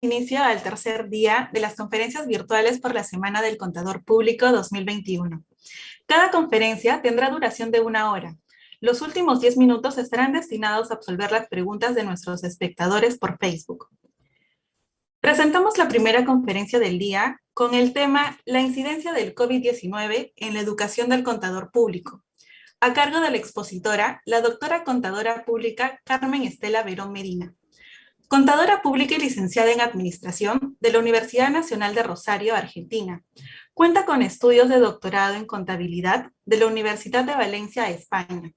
inicio al tercer día de las conferencias virtuales por la Semana del Contador Público 2021. Cada conferencia tendrá duración de 1 hora. Los últimos 10 minutos estarán destinados a absolver las preguntas de nuestros espectadores por Facebook. Presentamos la primera conferencia del día con el tema La incidencia del COVID-19 en la educación del contador público, a cargo de la expositora, la doctora contadora pública Carmen Estela Verón Medina. Contadora pública y licenciada en Administración de la Universidad Nacional de Rosario, Argentina. Cuenta con estudios de doctorado en Contabilidad de la Universidad de Valencia, España.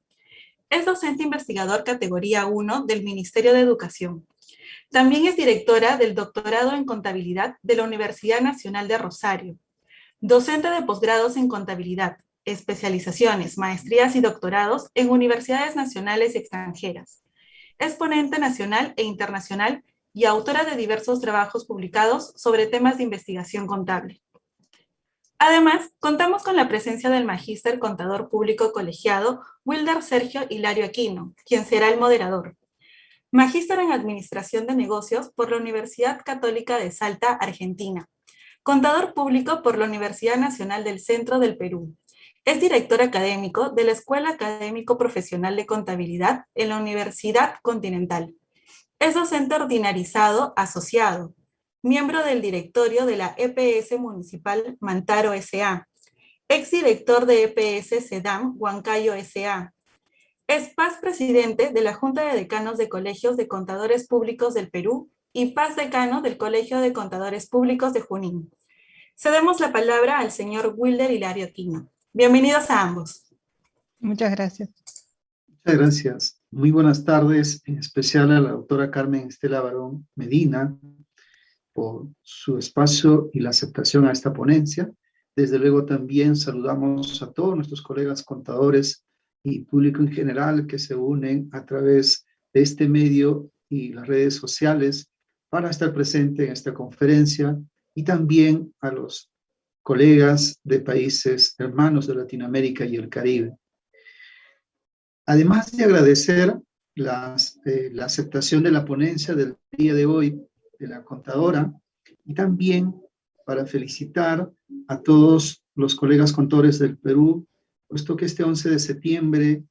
Es docente investigador categoría 1 del Ministerio de Educación. También es directora del doctorado en Contabilidad de la Universidad Nacional de Rosario. Docente de posgrados en Contabilidad, especializaciones, maestrías y doctorados en universidades nacionales y extranjeras. Es ponente nacional e internacional y autora de diversos trabajos publicados sobre temas de investigación contable. Además, contamos con la presencia del magíster contador público colegiado Wilder Sergio Hilario Aquino, quien será el moderador. Magíster en Administración de Negocios por la Universidad Católica de Salta, Argentina. Contador público por la Universidad Nacional del Centro del Perú. Es director académico de la Escuela Académico Profesional de Contabilidad en la Universidad Continental. Es docente ordinarizado asociado, miembro del directorio de la EPS Municipal Mantaro S.A., exdirector de EPS SEDAM Huancayo S.A., es paz presidente de la Junta de Decanos de Colegios de Contadores Públicos del Perú y paz decano del Colegio de Contadores Públicos de Junín. Cedemos la palabra al señor Wilder Hilario Aquino. Bienvenidos a ambos. Muchas gracias. Muchas gracias. Muy buenas tardes, en especial a la doctora Carmen Estela Verón Medina por su espacio y la aceptación a esta ponencia. Desde luego también saludamos a todos nuestros colegas contadores y público en general que se unen a través de este medio y las redes sociales para estar presente en esta conferencia, y también a los colegas de países hermanos de Latinoamérica y el Caribe. Además de agradecer la aceptación de la ponencia del día de hoy de la contadora, y también para felicitar a todos los colegas contadores del Perú, puesto que este 11 de septiembre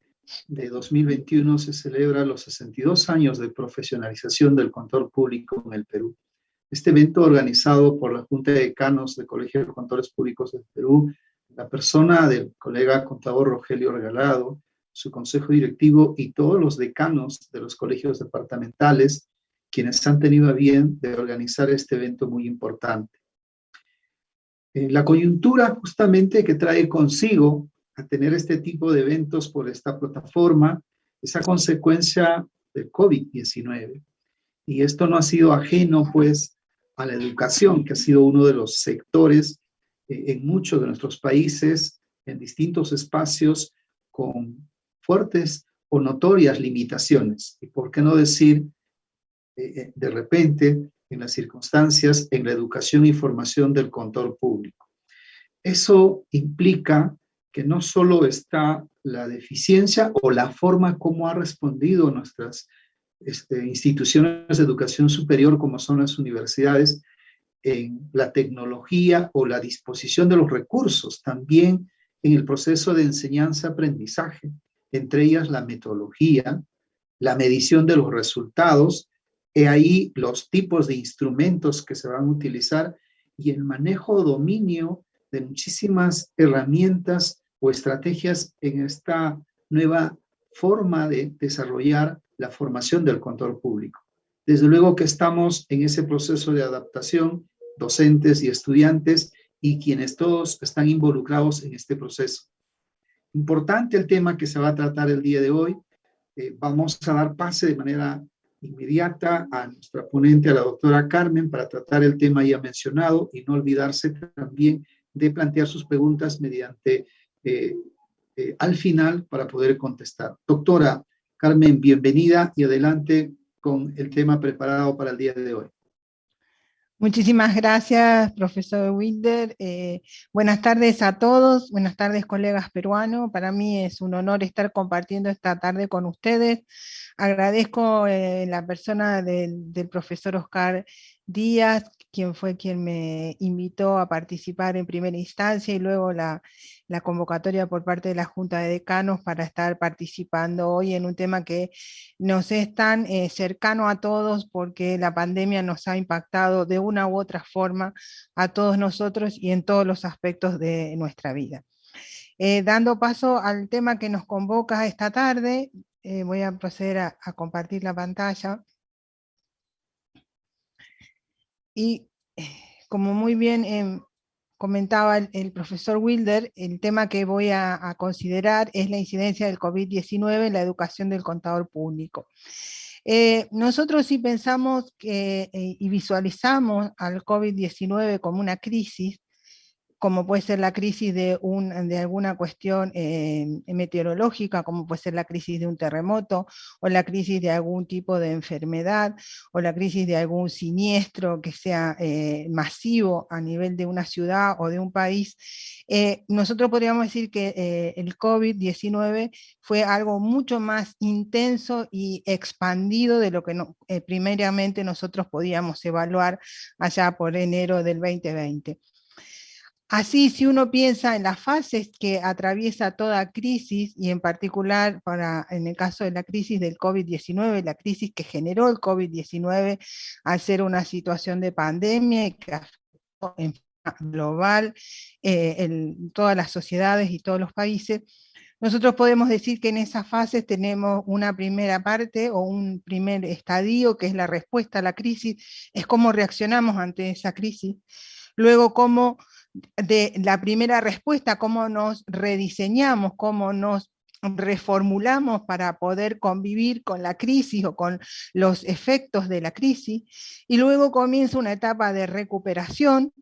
de 2021 se celebra los 62 años de profesionalización del contador público en el Perú. Este evento, organizado por la Junta de Decanos del Colegio de Contadores Públicos del Perú, la persona del colega contador Rogelio Regalado, su consejo directivo y todos los decanos de los colegios departamentales, quienes han tenido a bien de organizar este evento muy importante. La coyuntura justamente que trae consigo a tener este tipo de eventos por esta plataforma es a consecuencia del COVID-19. Y esto no ha sido ajeno, pues, a la educación, que ha sido uno de los sectores en muchos de nuestros países, en distintos espacios, con fuertes o notorias limitaciones. Y por qué no decir, de repente, en las circunstancias, en la educación y formación del contador público. Eso implica que no solo está la deficiencia o la forma como ha respondido nuestras instituciones de educación superior, como son las universidades, en la tecnología o la disposición de los recursos, también en el proceso de enseñanza-aprendizaje, entre ellas la metodología, la medición de los resultados, y ahí los tipos de instrumentos que se van a utilizar y el manejo o dominio de muchísimas herramientas o estrategias en esta nueva forma de desarrollar la formación del contador público. Desde luego que estamos en ese proceso de adaptación, docentes y estudiantes, y quienes todos están involucrados en este proceso. Importante el tema que se va a tratar el día de hoy. Vamos a dar pase de manera inmediata a nuestra ponente, a la doctora Carmen, para tratar el tema ya mencionado, y no olvidarse también de plantear sus preguntas mediante al final para poder contestar. Doctora Carmen, bienvenida y adelante con el tema preparado para el día de hoy. Muchísimas gracias, profesor Wilder. Buenas tardes a todos, buenas tardes, colegas peruanos. Para mí es un honor estar compartiendo esta tarde con ustedes, Agradezco la persona del profesor Oscar Díaz, quien fue quien me invitó a participar en primera instancia y luego la convocatoria por parte de la Junta de Decanos para estar participando hoy en un tema que nos es tan cercano a todos porque la pandemia nos ha impactado de una u otra forma a todos nosotros y en todos los aspectos de nuestra vida. Dando paso al tema que nos convoca esta tarde, voy a proceder a compartir la pantalla. Y como muy bien comentaba el profesor Wilder, el tema que voy a considerar es la incidencia del COVID-19 en la educación del contador público. Nosotros sí pensamos y visualizamos al COVID-19 como una crisis, como puede ser la crisis de alguna cuestión meteorológica, como puede ser la crisis de un terremoto, o la crisis de algún tipo de enfermedad, o la crisis de algún siniestro que sea masivo a nivel de una ciudad o de un país. Nosotros podríamos decir que el COVID-19 fue algo mucho más intenso y expandido de lo que primeramente nosotros podíamos evaluar allá por enero del 2020. Así, si uno piensa en las fases que atraviesa toda crisis, y en particular en el caso de la crisis del COVID-19, la crisis que generó el COVID-19 al ser una situación de pandemia y que afectó en forma global todas las sociedades y todos los países, nosotros podemos decir que en esas fases tenemos una primera parte o un primer estadio que es la respuesta a la crisis, es cómo reaccionamos ante esa crisis. Luego, cómo de la primera respuesta, cómo nos rediseñamos, cómo nos reformulamos para poder convivir con la crisis o con los efectos de la crisis, y luego comienza una etapa de recuperación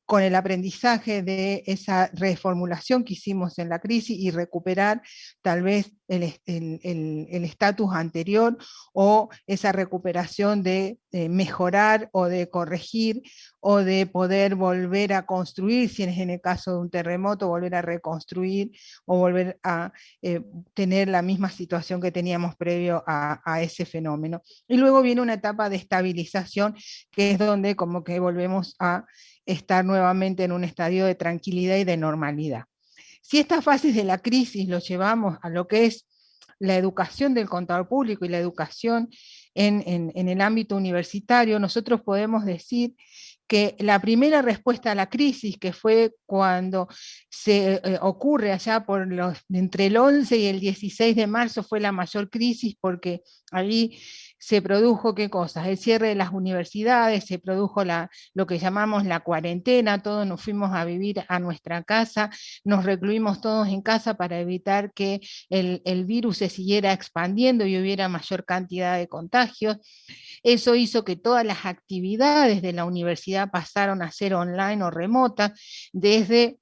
con el aprendizaje de esa reformulación que hicimos en la crisis y recuperar tal vez el estatus anterior, o esa recuperación de mejorar o de corregir o de poder volver a construir, si es en el caso de un terremoto, volver a reconstruir o volver a tener la misma situación que teníamos previo a ese fenómeno. Y luego viene una etapa de estabilización, que es donde como que volvemos a estar nuevamente en un estadio de tranquilidad y de normalidad. Si estas fases de la crisis lo llevamos a lo que es la educación del contador público y la educación en el ámbito universitario, nosotros podemos decir que la primera respuesta a la crisis, que fue cuando se ocurre allá entre el 11 y el 16 de marzo, fue la mayor crisis, porque allí se produjo, ¿qué cosas? El cierre de las universidades, se produjo lo que llamamos la cuarentena, todos nos fuimos a vivir a nuestra casa, nos recluimos todos en casa para evitar que el virus se siguiera expandiendo y hubiera mayor cantidad de contagios. Eso hizo que todas las actividades de la universidad pasaron a ser online o remotas, desde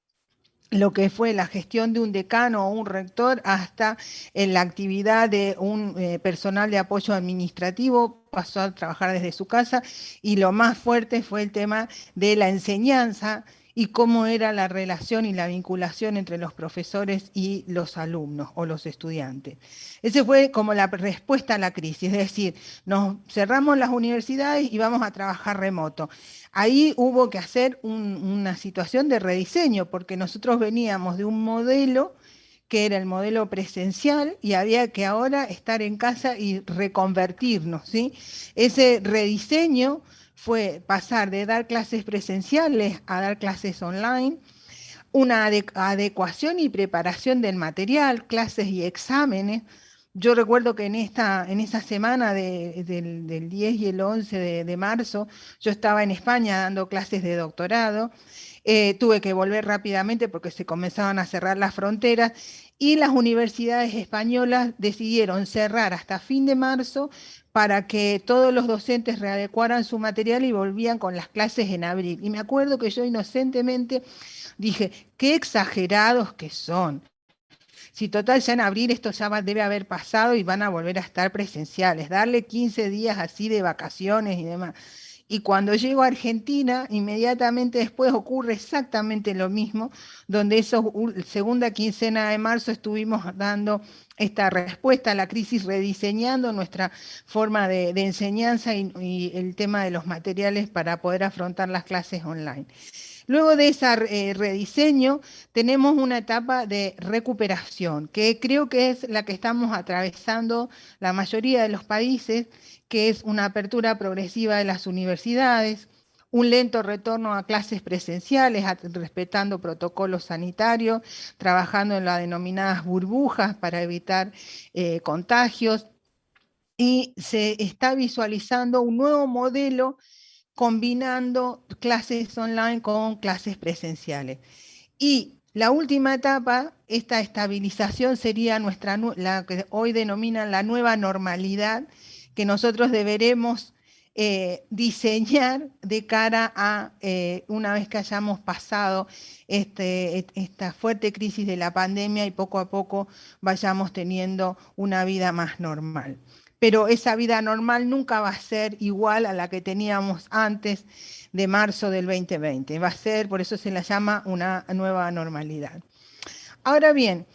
lo que fue la gestión de un decano o un rector hasta la actividad de un personal de apoyo administrativo, pasó a trabajar desde su casa, y lo más fuerte fue el tema de la enseñanza y cómo era la relación y la vinculación entre los profesores y los alumnos o los estudiantes. Esa fue como la respuesta a la crisis, es decir, nos cerramos las universidades y vamos a trabajar remoto. Ahí hubo que hacer una situación de rediseño, porque nosotros veníamos de un modelo que era el modelo presencial y había que ahora estar en casa y reconvertirnos, ¿sí? Ese rediseño fue pasar de dar clases presenciales a dar clases online, una adecuación y preparación del material, clases y exámenes. Yo recuerdo que en esa semana del 10 y el 11 de marzo, yo estaba en España dando clases de doctorado, tuve que volver rápidamente porque se comenzaban a cerrar las fronteras, y las universidades españolas decidieron cerrar hasta fin de marzo para que todos los docentes readecuaran su material y volvían con las clases en abril. Y me acuerdo que yo inocentemente dije, qué exagerados que son. Si total ya en abril esto ya debe haber pasado y van a volver a estar presenciales, darle 15 días así de vacaciones y demás. Y cuando llego a Argentina, inmediatamente después ocurre exactamente lo mismo, donde esa segunda quincena de marzo estuvimos dando esta respuesta a la crisis rediseñando nuestra forma de enseñanza y el tema de los materiales para poder afrontar las clases online. Luego de ese rediseño, tenemos una etapa de recuperación, que creo que es la que estamos atravesando la mayoría de los países, que es una apertura progresiva de las universidades, un lento retorno a clases presenciales, respetando protocolos sanitarios, trabajando en las denominadas burbujas para evitar contagios, y se está visualizando un nuevo modelo combinando clases online con clases presenciales. Y la última etapa, esta estabilización, sería la que hoy denominan la nueva normalidad, que nosotros deberemos diseñar de cara a, una vez que hayamos pasado esta fuerte crisis de la pandemia y poco a poco vayamos teniendo una vida más normal. Pero esa vida normal nunca va a ser igual a la que teníamos antes de marzo del 2020. Va a ser, por eso se la llama una nueva normalidad. Ahora bien,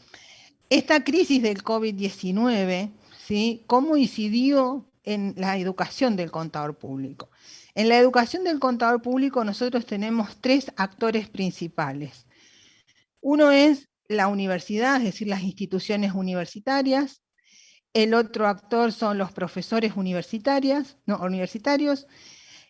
esta crisis del COVID-19, ¿sí?, ¿cómo incidió en la educación del contador público? En la educación del contador público nosotros tenemos 3 actores principales. Uno es la universidad, es decir, las instituciones universitarias. El otro actor son los profesores universitarios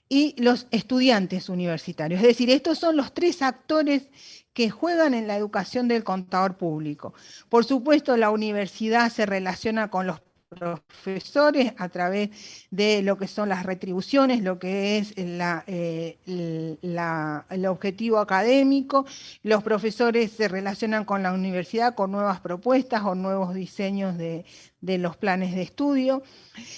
y los estudiantes universitarios. Es decir, estos son los 3 actores que juegan en la educación del contador público. Por supuesto, la universidad se relaciona con los profesores a través de lo que son las retribuciones, lo que es el objetivo académico. Los profesores se relacionan con la universidad con nuevas propuestas o nuevos diseños de los planes de estudio.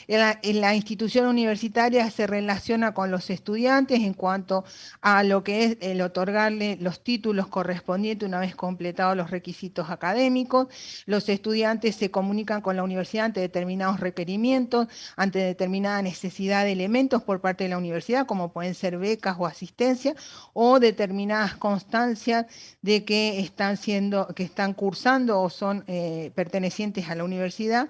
En la institución universitaria se relaciona con los estudiantes en cuanto a lo que es el otorgarle los títulos correspondientes una vez completados los requisitos académicos. Los estudiantes se comunican con la universidad ante determinados requerimientos, ante determinada necesidad de elementos por parte de la universidad, como pueden ser becas o asistencia, o determinadas constancias de que están cursando o son pertenecientes a la universidad.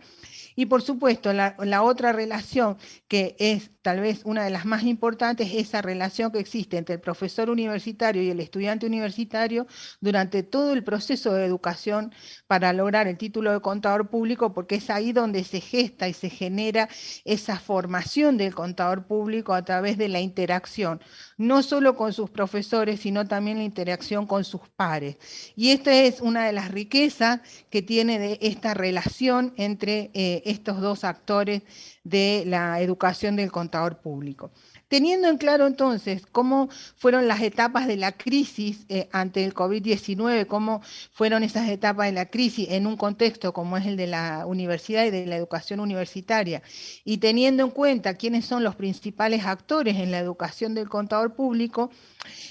Y por supuesto, la otra relación, que es tal vez una de las más importantes, es esa relación que existe entre el profesor universitario y el estudiante universitario durante todo el proceso de educación para lograr el título de contador público, porque es ahí donde se gesta y se genera esa formación del contador público a través de la interacción, no solo con sus profesores, sino también la interacción con sus pares. Y esta es una de las riquezas que tiene de esta relación entre estos 2 actores de la educación del contador público. Teniendo en claro entonces cómo fueron las etapas de la crisis ante el COVID-19, cómo fueron esas etapas de la crisis en un contexto como es el de la universidad y de la educación universitaria, y teniendo en cuenta quiénes son los principales actores en la educación del contador público,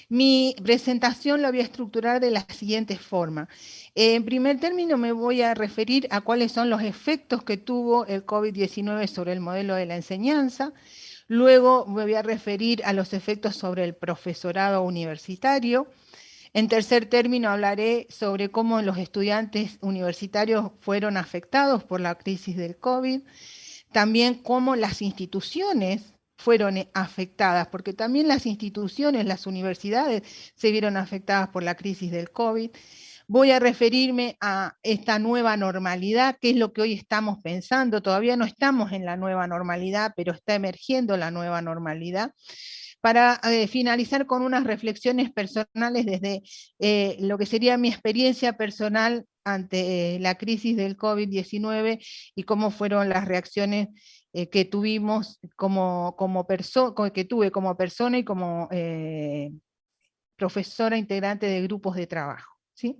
mi presentación la voy a estructurar de la siguiente forma. En primer término me voy a referir a cuáles son los efectos que tuvo el COVID-19 sobre el modelo de la enseñanza. Luego me voy a referir a los efectos sobre el profesorado universitario. En tercer término hablaré sobre cómo los estudiantes universitarios fueron afectados por la crisis del COVID. También cómo las instituciones fueron afectadas, porque también las instituciones, las universidades, se vieron afectadas por la crisis del COVID. Voy a referirme a esta nueva normalidad, que es lo que hoy estamos pensando. Todavía no estamos en la nueva normalidad, pero está emergiendo la nueva normalidad. Para finalizar con unas reflexiones personales desde lo que sería mi experiencia personal ante la crisis del COVID-19 y cómo fueron las reacciones que tuvimos que tuve como persona y como profesora integrante de grupos de trabajo, ¿sí?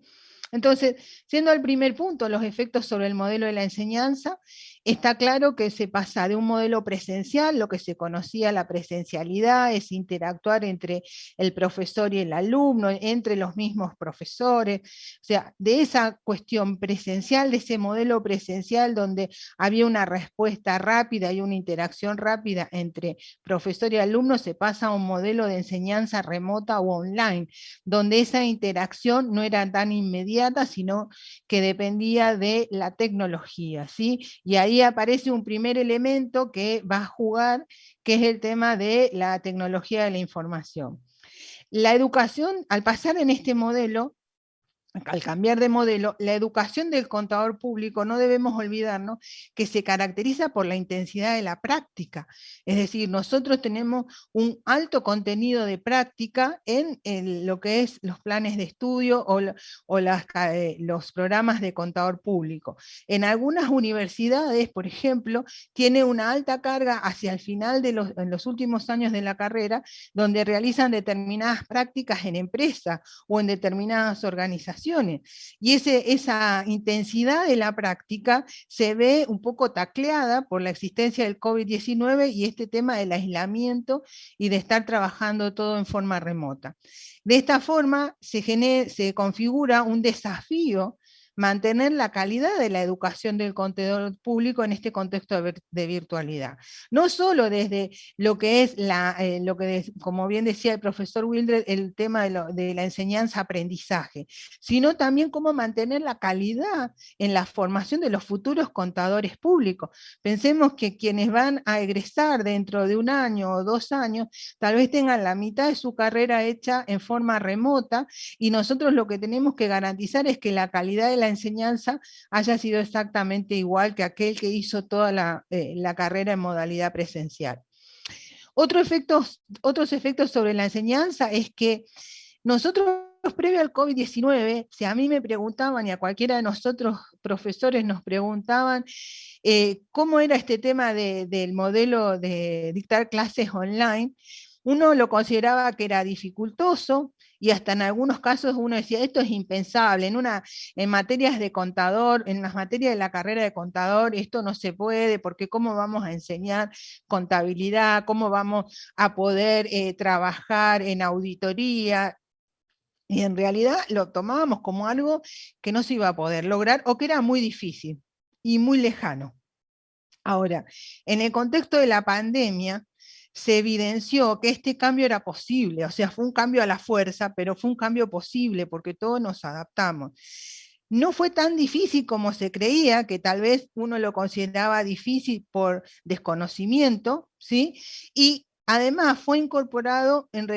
Entonces, siendo el primer punto los efectos sobre el modelo de la enseñanza, está claro que se pasa de un modelo presencial, lo que se conocía la presencialidad, es interactuar entre el profesor y el alumno, entre los mismos profesores, o sea, de esa cuestión presencial, de ese modelo presencial donde había una respuesta rápida y una interacción rápida entre profesor y alumno, se pasa a un modelo de enseñanza remota o online, donde esa interacción no era tan inmediata inmediata, sino que dependía de la tecnología, ¿sí? Y ahí aparece un primer elemento que va a jugar, que es el tema de la tecnología de la información. La educación, al pasar en este modelo, al cambiar de modelo, la educación del contador público, no debemos olvidarnos que se caracteriza por la intensidad de la práctica. Es decir, nosotros tenemos un alto contenido de práctica en lo que es los planes de estudio o los programas de contador público. En algunas universidades, por ejemplo, tiene una alta carga hacia el final en los últimos años de la carrera, donde realizan determinadas prácticas en empresas o en determinadas organizaciones. Y esa intensidad de la práctica se ve un poco tacleada por la existencia del COVID-19 y este tema del aislamiento y de estar trabajando todo en forma remota. De esta forma se configura un desafío mantener la calidad de la educación del contador público en este contexto de virtualidad. No solo desde lo que es como bien decía el profesor Wilder, el tema de la enseñanza-aprendizaje, sino también cómo mantener la calidad en la formación de los futuros contadores públicos. Pensemos que quienes van a egresar dentro de 1 año o 2 años, tal vez tengan la mitad de su carrera hecha en forma remota, y nosotros lo que tenemos que garantizar es que la calidad de la enseñanza haya sido exactamente igual que aquel que hizo toda la carrera en modalidad presencial. Otros efectos sobre la enseñanza es que nosotros, previo al COVID-19, si a mí me preguntaban y a cualquiera de nosotros profesores nos preguntaban cómo era este tema del modelo de dictar clases online, uno lo consideraba que era dificultoso, y hasta en algunos casos uno decía, esto es impensable, en materias de contador, en las materias de la carrera de contador, esto no se puede, porque ¿cómo vamos a enseñar contabilidad? ¿Cómo vamos a poder trabajar en auditoría? Y en realidad lo tomábamos como algo que no se iba a poder lograr o que era muy difícil y muy lejano. Ahora, en el contexto de la pandemia, se evidenció que este cambio era posible, o sea, fue un cambio a la fuerza, pero fue un cambio posible porque todos nos adaptamos. No fue tan difícil como se creía, que tal vez uno lo consideraba difícil por desconocimiento, ¿sí? Y además fue incorporado en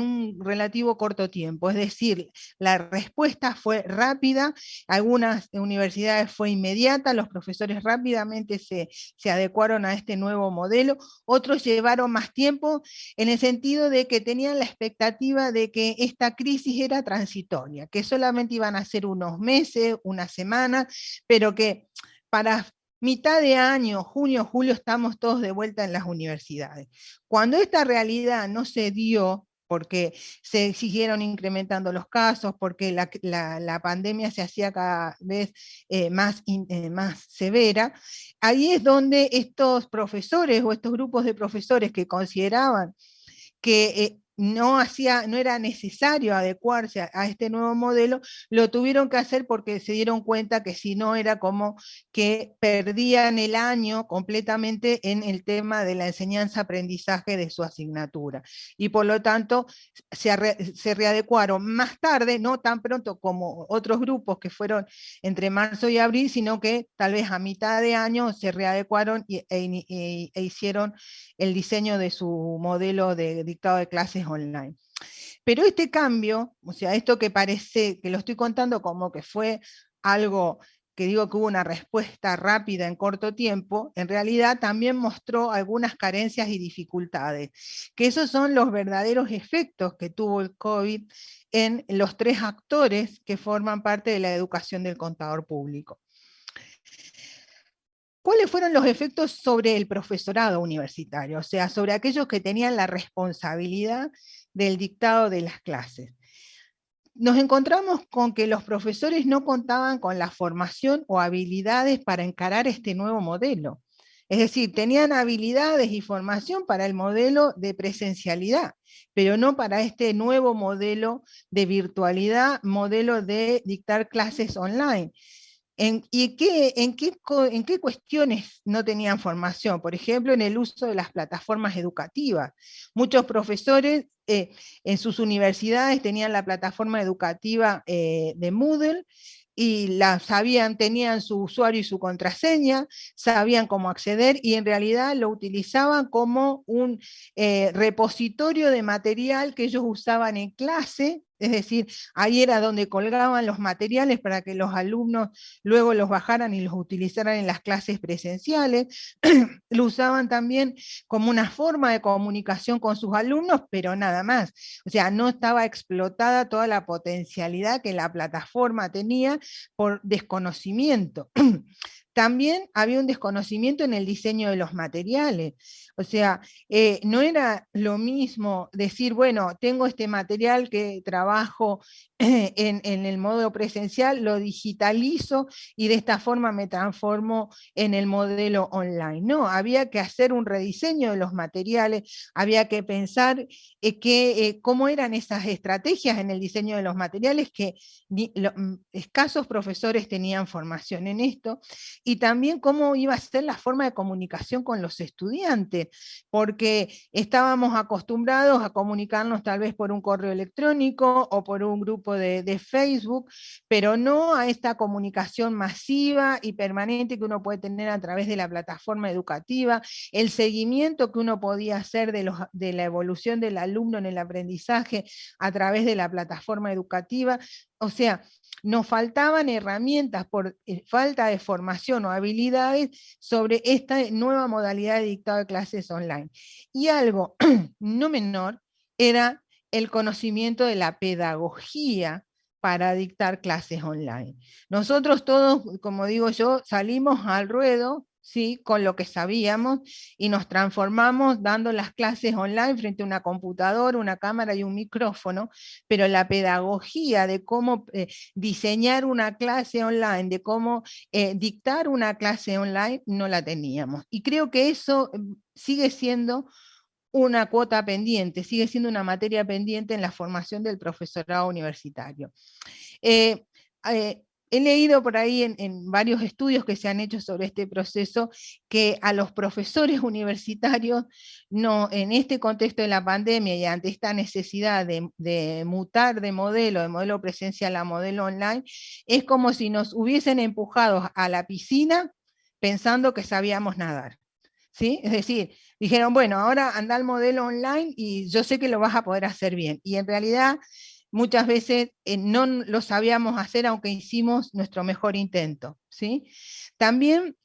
un relativo corto tiempo, es decir, la respuesta fue rápida, algunas universidades fue inmediata, los profesores rápidamente se adecuaron a este nuevo modelo, otros llevaron más tiempo en el sentido de que tenían la expectativa de que esta crisis era transitoria, que solamente iban a ser unos meses, una semana, pero que para mitad de año, junio, julio, estamos todos de vuelta en las universidades. Cuando esta realidad no se dio, porque se siguieron incrementando los casos, porque la pandemia se hacía cada vez más severa, ahí es donde estos profesores o estos grupos de profesores que consideraban que no era necesario adecuarse a este nuevo modelo, lo tuvieron que hacer porque se dieron cuenta que si no era como que perdían el año completamente en el tema de la enseñanza-aprendizaje de su asignatura. Y por lo tanto se readecuaron más tarde, no tan pronto como otros grupos que fueron entre marzo y abril, sino que tal vez a mitad de año se readecuaron e hicieron el diseño de su modelo de dictado de clases online. Pero este cambio, o sea, esto que parece, que lo estoy contando como que fue algo que digo que hubo una respuesta rápida en corto tiempo, en realidad también mostró algunas carencias y dificultades, que esos son los verdaderos efectos que tuvo el COVID en los 3 actores que forman parte de la educación del contador público. ¿Cuáles fueron los efectos sobre el profesorado universitario? O sea, sobre aquellos que tenían la responsabilidad del dictado de las clases. Nos encontramos con que los profesores no contaban con la formación o habilidades para encarar este nuevo modelo. Es decir, tenían habilidades y formación para el modelo de presencialidad, pero no para este nuevo modelo de virtualidad, modelo de dictar clases online. ¿En qué cuestiones no tenían formación? Por ejemplo, en el uso de las plataformas educativas. Muchos profesores en sus universidades tenían la plataforma educativa de Moodle, y tenían su usuario y su contraseña, sabían cómo acceder, y en realidad lo utilizaban como un repositorio de material que ellos usaban en clase. Es decir, ahí era donde colgaban los materiales para que los alumnos luego los bajaran y los utilizaran en las clases presenciales. Lo usaban también como una forma de comunicación con sus alumnos, pero nada más. O sea, no estaba explotada toda la potencialidad que la plataforma tenía por desconocimiento. También había un desconocimiento en el diseño de los materiales. O sea, no era lo mismo decir, bueno, tengo este material que trabajo en el modo presencial, lo digitalizo y de esta forma me transformo en el modelo online. No, había que hacer un rediseño de los materiales, había que pensar cómo eran esas estrategias en el diseño de los materiales, que escasos profesores tenían formación en esto, y también cómo iba a ser la forma de comunicación con los estudiantes, porque estábamos acostumbrados a comunicarnos tal vez por un correo electrónico o por un grupo de Facebook, pero no a esta comunicación masiva y permanente que uno puede tener a través de la plataforma educativa, el seguimiento que uno podía hacer de la evolución del alumno en el aprendizaje a través de la plataforma educativa. O sea, nos faltaban herramientas por falta de formación o habilidades sobre esta nueva modalidad de dictado de clases online. Y algo no menor era el conocimiento de la pedagogía para dictar clases online. Nosotros todos, como digo yo, salimos al ruedo, ¿sí?, con lo que sabíamos, y nos transformamos dando las clases online frente a una computadora, una cámara y un micrófono, pero la pedagogía de cómo diseñar una clase online, de cómo dictar una clase online, no la teníamos. Y creo que eso sigue siendo una cuota pendiente, sigue siendo una materia pendiente en la formación del profesorado universitario. He leído por ahí en varios estudios que se han hecho sobre este proceso, que a los profesores universitarios, no, en este contexto de la pandemia y ante esta necesidad de mutar de modelo presencial a modelo online, es como si nos hubiesen empujado a la piscina pensando que sabíamos nadar. ¿Sí? Es decir, dijeron, bueno, ahora anda al modelo online y yo sé que lo vas a poder hacer bien. Y en realidad muchas veces no lo sabíamos hacer, aunque hicimos nuestro mejor intento, ¿sí? También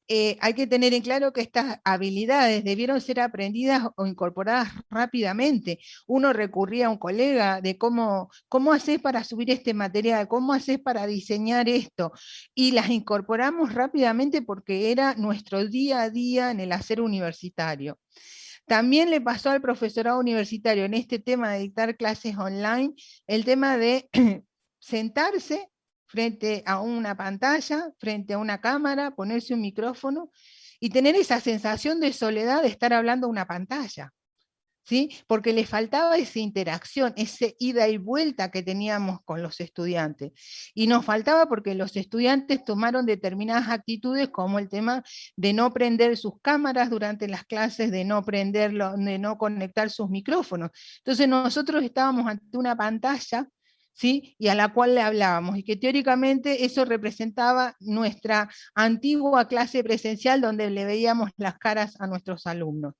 hay que tener en claro que estas habilidades debieron ser aprendidas o incorporadas rápidamente. Uno recurría a un colega de cómo haces para subir este material, cómo haces para diseñar esto, y las incorporamos rápidamente porque era nuestro día a día en el hacer universitario. También le pasó al profesorado universitario en este tema de dictar clases online, el tema de sentarse frente a una pantalla, frente a una cámara, ponerse un micrófono y tener esa sensación de soledad de estar hablando a una pantalla, ¿sí? Porque le faltaba esa interacción, ese ida y vuelta que teníamos con los estudiantes. Y nos faltaba porque los estudiantes tomaron determinadas actitudes, como el tema de no prender sus cámaras durante las clases, de no conectar sus micrófonos. Entonces nosotros estábamos ante una pantalla, ¿sí?, y a la cual le hablábamos, y que teóricamente eso representaba nuestra antigua clase presencial donde le veíamos las caras a nuestros alumnos.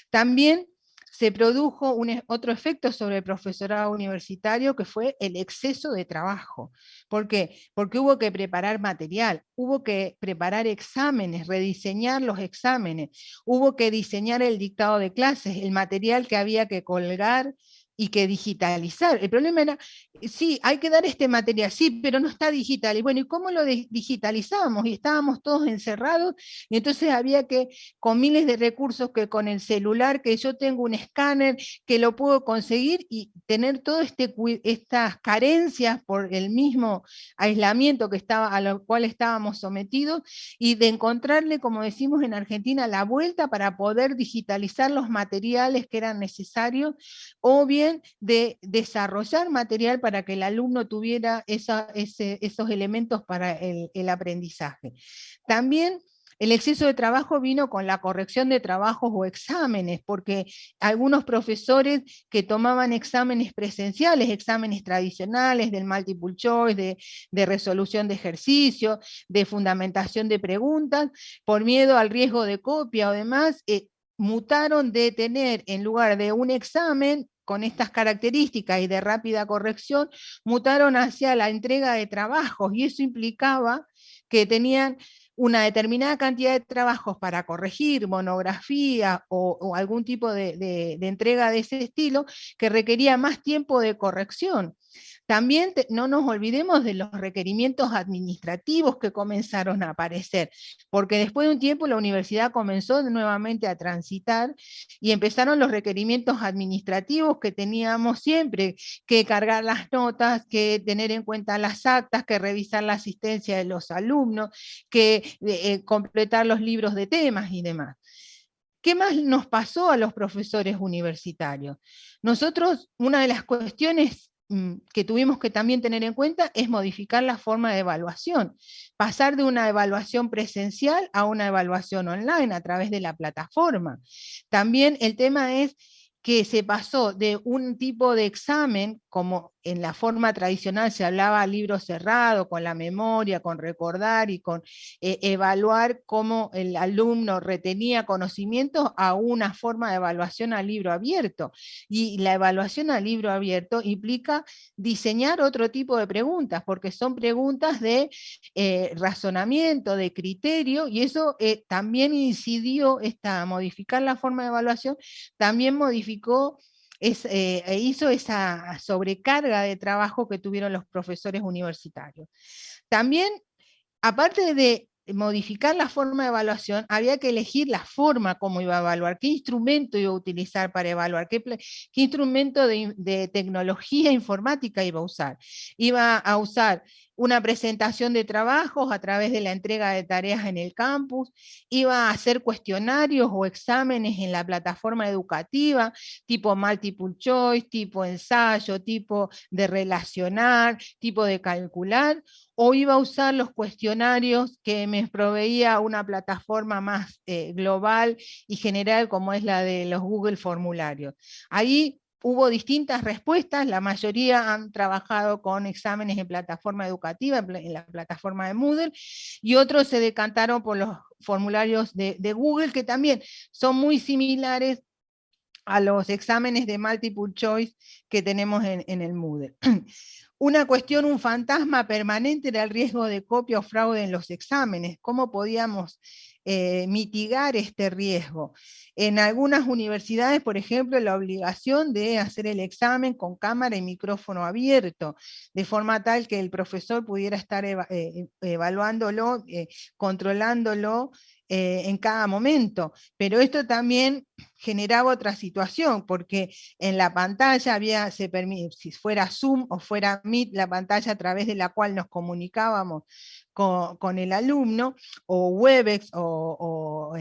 También se produjo otro efecto sobre el profesorado universitario, que fue el exceso de trabajo. ¿Por qué? Porque hubo que preparar material, hubo que preparar exámenes, rediseñar los exámenes, hubo que diseñar el dictado de clases, el material que había que colgar y que digitalizar. El problema era, sí, hay que dar este material, sí, pero no está digital. Y bueno, ¿y cómo lo digitalizábamos? Y estábamos todos encerrados, y entonces había que, con miles de recursos, que con el celular, que yo tengo un escáner, que lo puedo conseguir, y tener todas estas carencias por el mismo aislamiento a lo cual estábamos sometidos, y de encontrarle, como decimos en Argentina, la vuelta para poder digitalizar los materiales que eran necesarios, o bien también de desarrollar material para que el alumno tuviera esos elementos para el aprendizaje. También el exceso de trabajo vino con la corrección de trabajos o exámenes, porque algunos profesores que tomaban exámenes presenciales, exámenes tradicionales del multiple choice, de resolución de ejercicio, de fundamentación de preguntas, por miedo al riesgo de copia o demás, mutaron de tener, en lugar de un examen con estas características y de rápida corrección, mutaron hacia la entrega de trabajos, y eso implicaba que tenían una determinada cantidad de trabajos para corregir, monografía o algún tipo de entrega de ese estilo, que requería más tiempo de corrección. También no nos olvidemos de los requerimientos administrativos que comenzaron a aparecer, porque después de un tiempo la universidad comenzó nuevamente a transitar y empezaron los requerimientos administrativos que teníamos siempre, que cargar las notas, que tener en cuenta las actas, que revisar la asistencia de los alumnos, que completar los libros de temas y demás. ¿Qué más nos pasó a los profesores universitarios? Nosotros, una de las cuestiones que tuvimos que también tener en cuenta es modificar la forma de evaluación, pasar de una evaluación presencial a una evaluación online a través de la plataforma. También el tema es que se pasó de un tipo de examen, como en la forma tradicional se hablaba libro cerrado, con la memoria, con recordar y con evaluar cómo el alumno retenía conocimientos, a una forma de evaluación a libro abierto. Y la evaluación a libro abierto implica diseñar otro tipo de preguntas, porque son preguntas de razonamiento, de criterio, y eso también incidió, modificar la forma de evaluación, también modificó, hizo esa sobrecarga de trabajo que tuvieron los profesores universitarios. También, aparte de modificar la forma de evaluación, había que elegir la forma como iba a evaluar, qué instrumento iba a utilizar para evaluar, qué instrumento de tecnología informática iba a usar. Iba a usar una presentación de trabajos a través de la entrega de tareas en el campus, iba a hacer cuestionarios o exámenes en la plataforma educativa, tipo multiple choice, tipo ensayo, tipo de relacionar, tipo de calcular, o iba a usar los cuestionarios que me proveía una plataforma más global y general, como es la de los Google Formularios. Ahí hubo distintas respuestas, la mayoría han trabajado con exámenes en plataforma educativa, en la plataforma de Moodle, y otros se decantaron por los formularios de Google, que también son muy similares a los exámenes de multiple choice que tenemos en el Moodle. Una cuestión, un fantasma permanente era el riesgo de copia o fraude en los exámenes. ¿Cómo podíamos mitigar este riesgo? En algunas universidades, por ejemplo, la obligación de hacer el examen con cámara y micrófono abierto, de forma tal que el profesor pudiera estar evaluándolo, controlándolo en cada momento. Pero esto también generaba otra situación, porque en la pantalla si fuera Zoom o fuera Meet, la pantalla a través de la cual nos comunicábamos con el alumno, o Webex o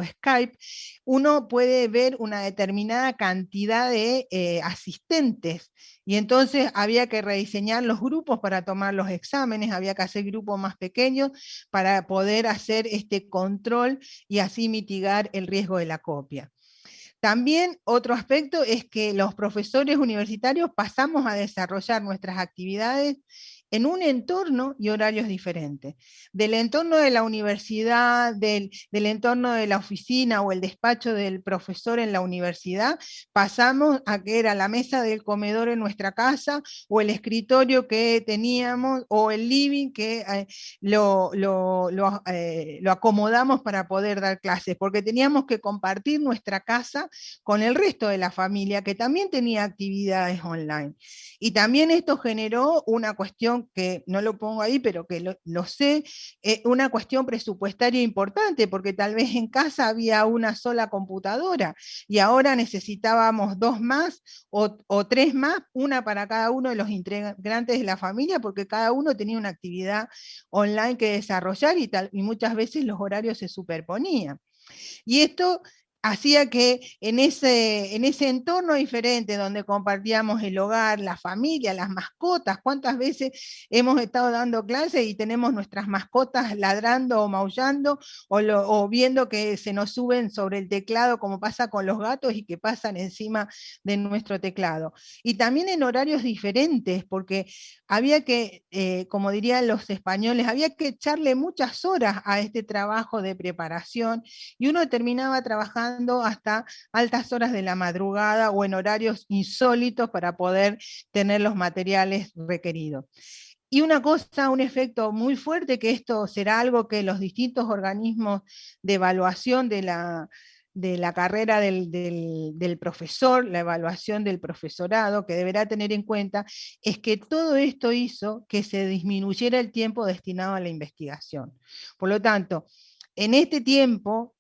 Skype, uno puede ver una determinada cantidad de asistentes, y entonces había que rediseñar los grupos para tomar los exámenes, había que hacer grupos más pequeños para poder hacer este control y así mitigar el riesgo de la copia. También otro aspecto es que los profesores universitarios pasamos a desarrollar nuestras actividades en un entorno y horarios diferentes. Del entorno de la universidad, del entorno de la oficina o el despacho del profesor en la universidad, pasamos a que era la mesa del comedor en nuestra casa, o el escritorio que teníamos, o el living que lo acomodamos para poder dar clases, porque teníamos que compartir nuestra casa con el resto de la familia, que también tenía actividades online. Y también esto generó una cuestión que no lo pongo ahí, pero que lo sé, una cuestión presupuestaria importante, porque tal vez en casa había una sola computadora, y ahora necesitábamos 2 más o 3 más, una para cada uno de los integrantes de la familia, porque cada uno tenía una actividad online que desarrollar, y muchas veces los horarios se superponían. Y esto hacía que en ese entorno diferente donde compartíamos el hogar, la familia, las mascotas, cuántas veces hemos estado dando clases y tenemos nuestras mascotas ladrando o maullando o viendo que se nos suben sobre el teclado como pasa con los gatos y que pasan encima de nuestro teclado. Y también en horarios diferentes, porque había que, como dirían los españoles, había que echarle muchas horas a este trabajo de preparación y uno terminaba trabajando hasta altas horas de la madrugada o en horarios insólitos para poder tener los materiales requeridos. Y una cosa, un efecto muy fuerte, que esto será algo que los distintos organismos de evaluación de la carrera del profesor, la evaluación del profesorado, que deberá tener en cuenta, es que todo esto hizo que se disminuyera el tiempo destinado a la investigación. Por lo tanto, en este tiempo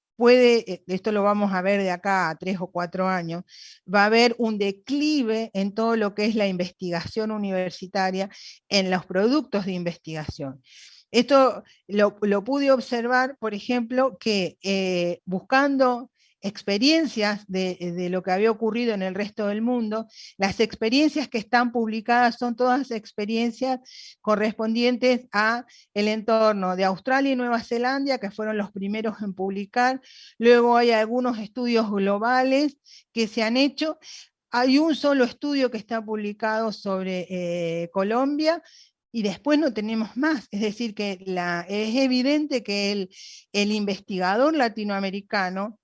esto lo vamos a ver de acá a 3 o 4 años, va a haber un declive en todo lo que es la investigación universitaria, en los productos de investigación. Esto lo pude observar, por ejemplo, que buscando experiencias de lo que había ocurrido en el resto del mundo, las experiencias que están publicadas son todas experiencias correspondientes a el entorno de Australia y Nueva Zelanda, que fueron los primeros en publicar. Luego hay algunos estudios globales que se han hecho. Hay un solo estudio que está publicado sobre Colombia, y después no tenemos más. Es decir, que es evidente que el investigador latinoamericano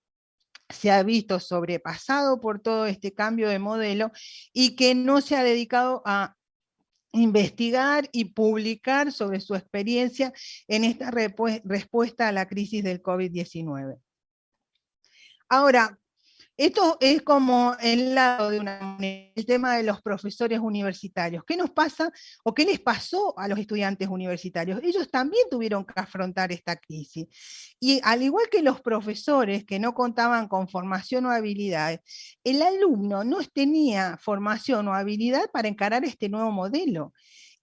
se ha visto sobrepasado por todo este cambio de modelo y que no se ha dedicado a investigar y publicar sobre su experiencia en esta respuesta a la crisis del COVID-19. Ahora, esto es como el lado de el tema de los profesores universitarios. ¿Qué nos pasa o qué les pasó a los estudiantes universitarios? Ellos también tuvieron que afrontar esta crisis. Y al igual que los profesores que no contaban con formación o habilidades, el alumno no tenía formación o habilidad para encarar este nuevo modelo.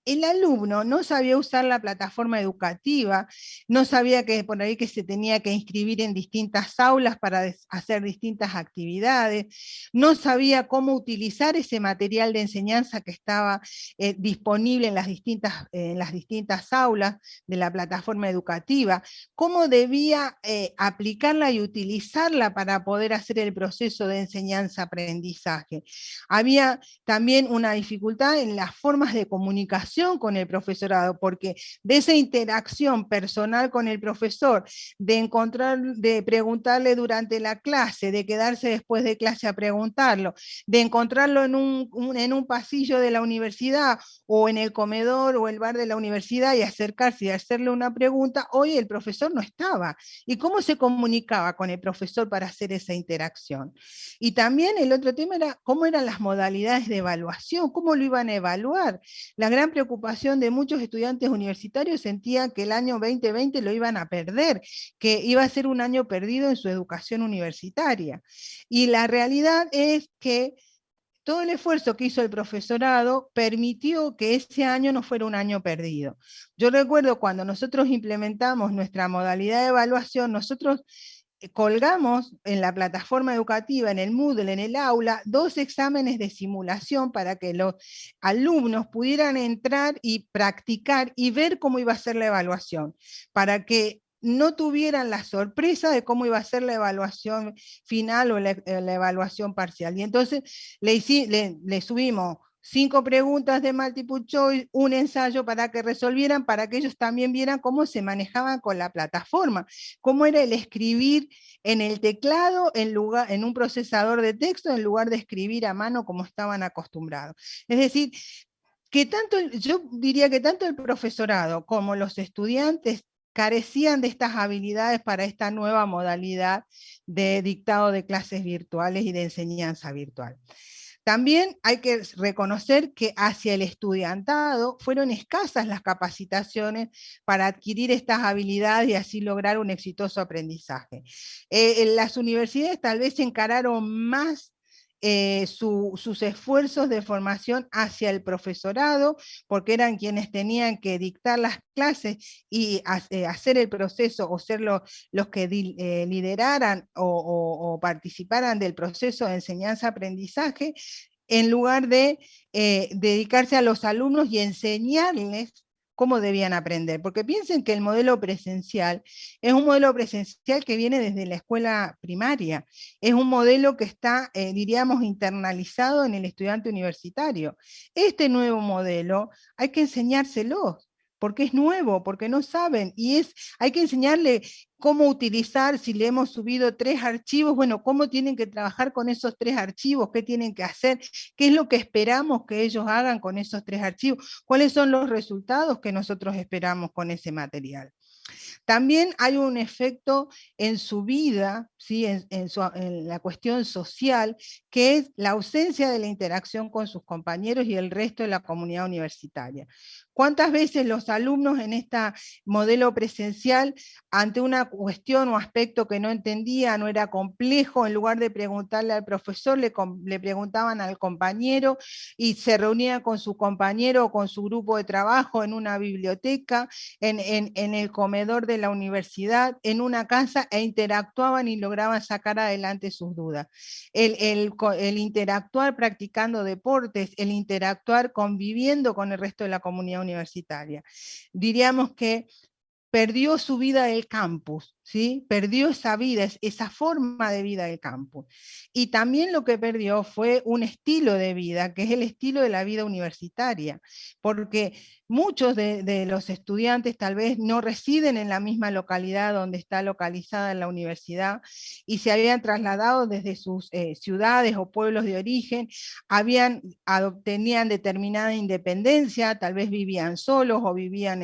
El alumno no sabía usar la plataforma educativa, no sabía que por ahí que se tenía que inscribir en distintas aulas para hacer distintas actividades, no sabía cómo utilizar ese material de enseñanza que estaba disponible en las distintas aulas de la plataforma educativa, cómo debía aplicarla y utilizarla para poder hacer el proceso de enseñanza-aprendizaje. Había también una dificultad en las formas de comunicación con el profesorado, porque de esa interacción personal con el profesor, de preguntarle durante la clase, de quedarse después de clase a preguntarlo, de encontrarlo en un pasillo de la universidad o en el comedor o el bar de la universidad y acercarse y hacerle una pregunta, hoy el profesor no estaba. ¿Y cómo se comunicaba con el profesor para hacer esa interacción? Y también el otro tema era cómo eran las modalidades de evaluación, cómo lo iban a evaluar. La gran preocupación de muchos estudiantes universitarios sentían que el año 2020 lo iban a perder, que iba a ser un año perdido en su educación universitaria. Y la realidad es que todo el esfuerzo que hizo el profesorado permitió que ese año no fuera un año perdido. Yo recuerdo cuando nosotros implementamos nuestra modalidad de evaluación, nosotros colgamos en la plataforma educativa, en el Moodle, en el aula, 2 exámenes de simulación para que los alumnos pudieran entrar y practicar y ver cómo iba a ser la evaluación, para que no tuvieran la sorpresa de cómo iba a ser la evaluación final o la evaluación parcial. Y entonces le subimos 5 preguntas de multiple choice, un ensayo para que resolvieran, para que ellos también vieran cómo se manejaban con la plataforma, cómo era el escribir en el teclado en un procesador de texto en lugar de escribir a mano como estaban acostumbrados. Es decir, que yo diría que tanto el profesorado como los estudiantes carecían de estas habilidades para esta nueva modalidad de dictado de clases virtuales y de enseñanza virtual. También hay que reconocer que hacia el estudiantado fueron escasas las capacitaciones para adquirir estas habilidades y así lograr un exitoso aprendizaje. Las universidades tal vez encararon más sus esfuerzos de formación hacia el profesorado, porque eran quienes tenían que dictar las clases y hacer el proceso o ser los que lideraran o participaran del proceso de enseñanza-aprendizaje, en lugar de dedicarse a los alumnos y enseñarles cómo debían aprender, porque piensen que el modelo presencial es un modelo presencial que viene desde la escuela primaria, es un modelo que está, diríamos, internalizado en el estudiante universitario. Este nuevo modelo hay que enseñárselo, porque es nuevo, porque no saben, y hay que enseñarle cómo utilizar, si le hemos subido 3 archivos, bueno, cómo tienen que trabajar con esos 3 archivos, qué tienen que hacer, qué es lo que esperamos que ellos hagan con esos 3 archivos, cuáles son los resultados que nosotros esperamos con ese material. También hay un efecto en su vida, ¿sí? en la cuestión social, que es la ausencia de la interacción con sus compañeros y el resto de la comunidad universitaria. ¿Cuántas veces los alumnos en este modelo presencial, ante una cuestión o aspecto que no entendían o era complejo, en lugar de preguntarle al profesor, le preguntaban al compañero y se reunían con su compañero o con su grupo de trabajo en una biblioteca, en el comedor de la universidad, en una casa, e interactuaban y lograban sacar adelante sus dudas? El interactuar practicando deportes, el interactuar conviviendo con el resto de la comunidad universitaria. Diríamos que perdió su vida del campus, ¿sí? Perdió esa vida, esa forma de vida del campus. Y también lo que perdió fue un estilo de vida, que es el estilo de la vida universitaria, porque muchos de los estudiantes tal vez no residen en la misma localidad donde está localizada la universidad, y se habían trasladado desde sus ciudades o pueblos de origen, tenían determinada independencia, tal vez vivían solos o vivían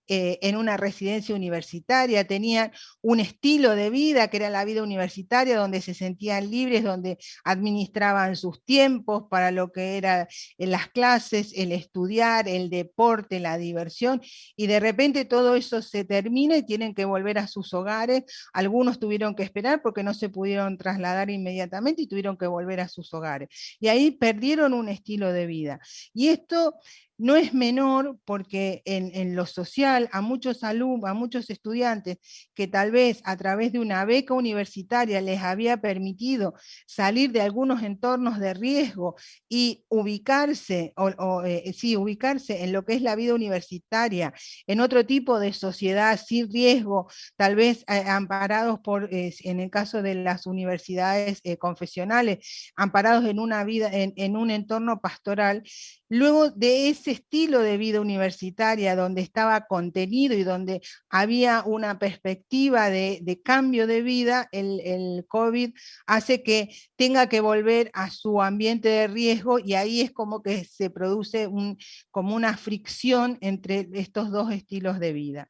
en una residencia universitaria, tenían un estilo de vida que era la vida universitaria, donde se sentían libres, donde administraban sus tiempos para lo que eran las clases, el estudiar, el deporte, la diversión, y de repente todo eso se termina y tienen que volver a sus hogares. Algunos tuvieron que esperar porque no se pudieron trasladar inmediatamente y tuvieron que volver a sus hogares. Y ahí perdieron un estilo de vida. Y esto no es menor, porque en lo social a muchos alumnos, a muchos estudiantes que tal vez a través de una beca universitaria les había permitido salir de algunos entornos de riesgo y ubicarse, ubicarse en lo que es la vida universitaria, en otro tipo de sociedad sin riesgo, tal vez amparados por, en el caso de las universidades confesionales, amparados en una vida, en un entorno pastoral. Luego de ese estilo de vida universitaria donde estaba contenido y donde había una perspectiva de cambio de vida, el COVID hace que tenga que volver a su ambiente de riesgo, y ahí es como que se produce como una fricción entre estos dos estilos de vida.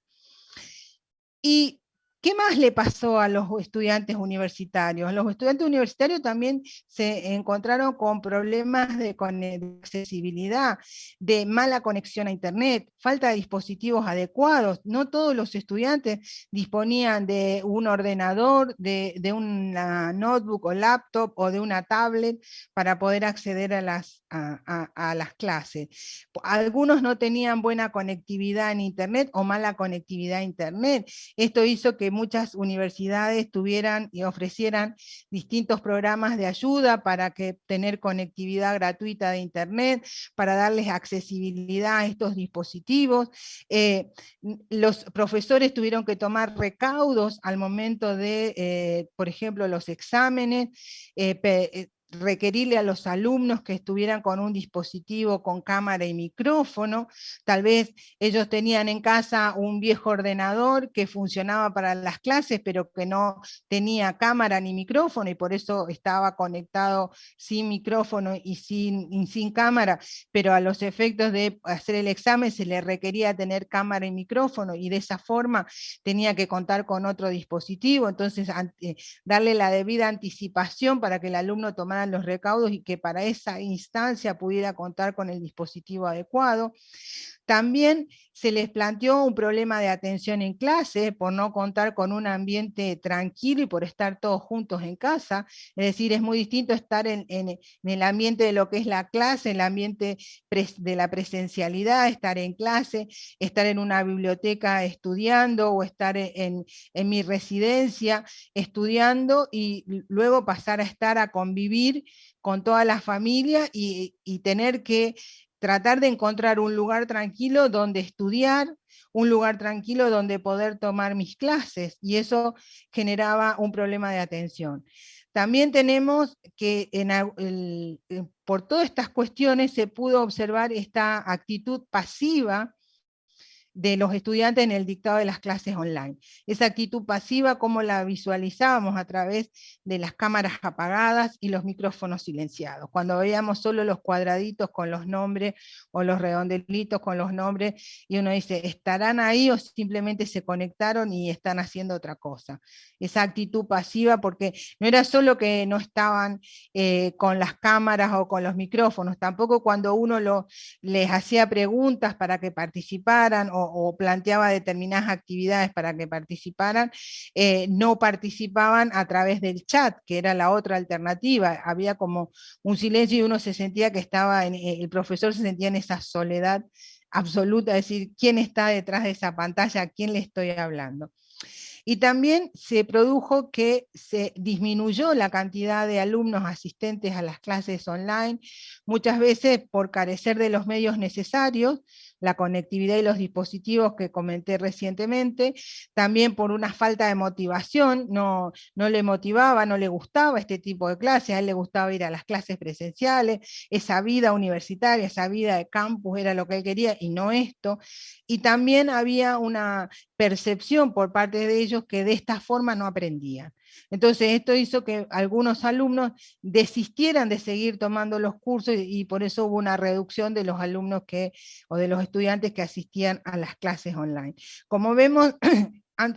Y ¿qué más le pasó a los estudiantes universitarios? Los estudiantes universitarios también se encontraron con problemas de accesibilidad, de mala conexión a internet, falta de dispositivos adecuados. No todos los estudiantes disponían de un ordenador, de una notebook o laptop o de una tablet para poder acceder a las clases. Algunos no tenían buena conectividad en internet o mala conectividad a internet. Esto hizo que muchas universidades tuvieran y ofrecieran distintos programas de ayuda para tener conectividad gratuita de internet, para darles accesibilidad a estos dispositivos. Los profesores tuvieron que tomar recaudos al momento de, por ejemplo, los exámenes, requerirle a los alumnos que estuvieran con un dispositivo con cámara y micrófono. Tal vez ellos tenían en casa un viejo ordenador que funcionaba para las clases, pero que no tenía cámara ni micrófono, y por eso estaba conectado sin micrófono y sin cámara, pero a los efectos de hacer el examen se le requería tener cámara y micrófono, y de esa forma tenía que contar con otro dispositivo. Entonces darle la debida anticipación para que el alumno tomara tomaran los recaudos y que para esa instancia pudiera contar con el dispositivo adecuado. También se les planteó un problema de atención en clase por no contar con un ambiente tranquilo y por estar todos juntos en casa. Es decir, es muy distinto estar en el ambiente de lo que es la clase, el ambiente de la presencialidad, estar en clase, estar en una biblioteca estudiando o estar en mi residencia estudiando y luego pasar a estar a convivir con toda la familia y tener que tratar de encontrar un lugar tranquilo donde estudiar, un lugar tranquilo donde poder tomar mis clases, y eso generaba un problema de atención. También tenemos que por todas estas cuestiones se pudo observar esta actitud pasiva de los estudiantes en el dictado de las clases online. Esa actitud pasiva, como la visualizábamos a través de las cámaras apagadas y los micrófonos silenciados, cuando veíamos solo los cuadraditos con los nombres o los redondelitos con los nombres, y uno dice, ¿estarán ahí o simplemente se conectaron y están haciendo otra cosa? Esa actitud pasiva, porque no era solo que no estaban con las cámaras o con los micrófonos, tampoco cuando uno les hacía preguntas para que participaran o planteaba determinadas actividades para que participaran, no participaban a través del chat, que era la otra alternativa. Había como un silencio y uno se sentía que estaba, el profesor se sentía en esa soledad absoluta, es decir, ¿quién está detrás de esa pantalla? ¿A quién le estoy hablando? Y también se produjo que se disminuyó la cantidad de alumnos asistentes a las clases online, muchas veces por carecer de los medios necesarios, la conectividad y los dispositivos que comenté recientemente, también por una falta de motivación, no le motivaba, no le gustaba este tipo de clases, a él le gustaba ir a las clases presenciales, esa vida universitaria, esa vida de campus era lo que él quería y no esto, y también había una percepción por parte de ellos que de esta forma no aprendían. Entonces esto hizo que algunos alumnos desistieran de seguir tomando los cursos y por eso hubo una reducción de los alumnos o de los estudiantes que asistían a las clases online. Como vemos,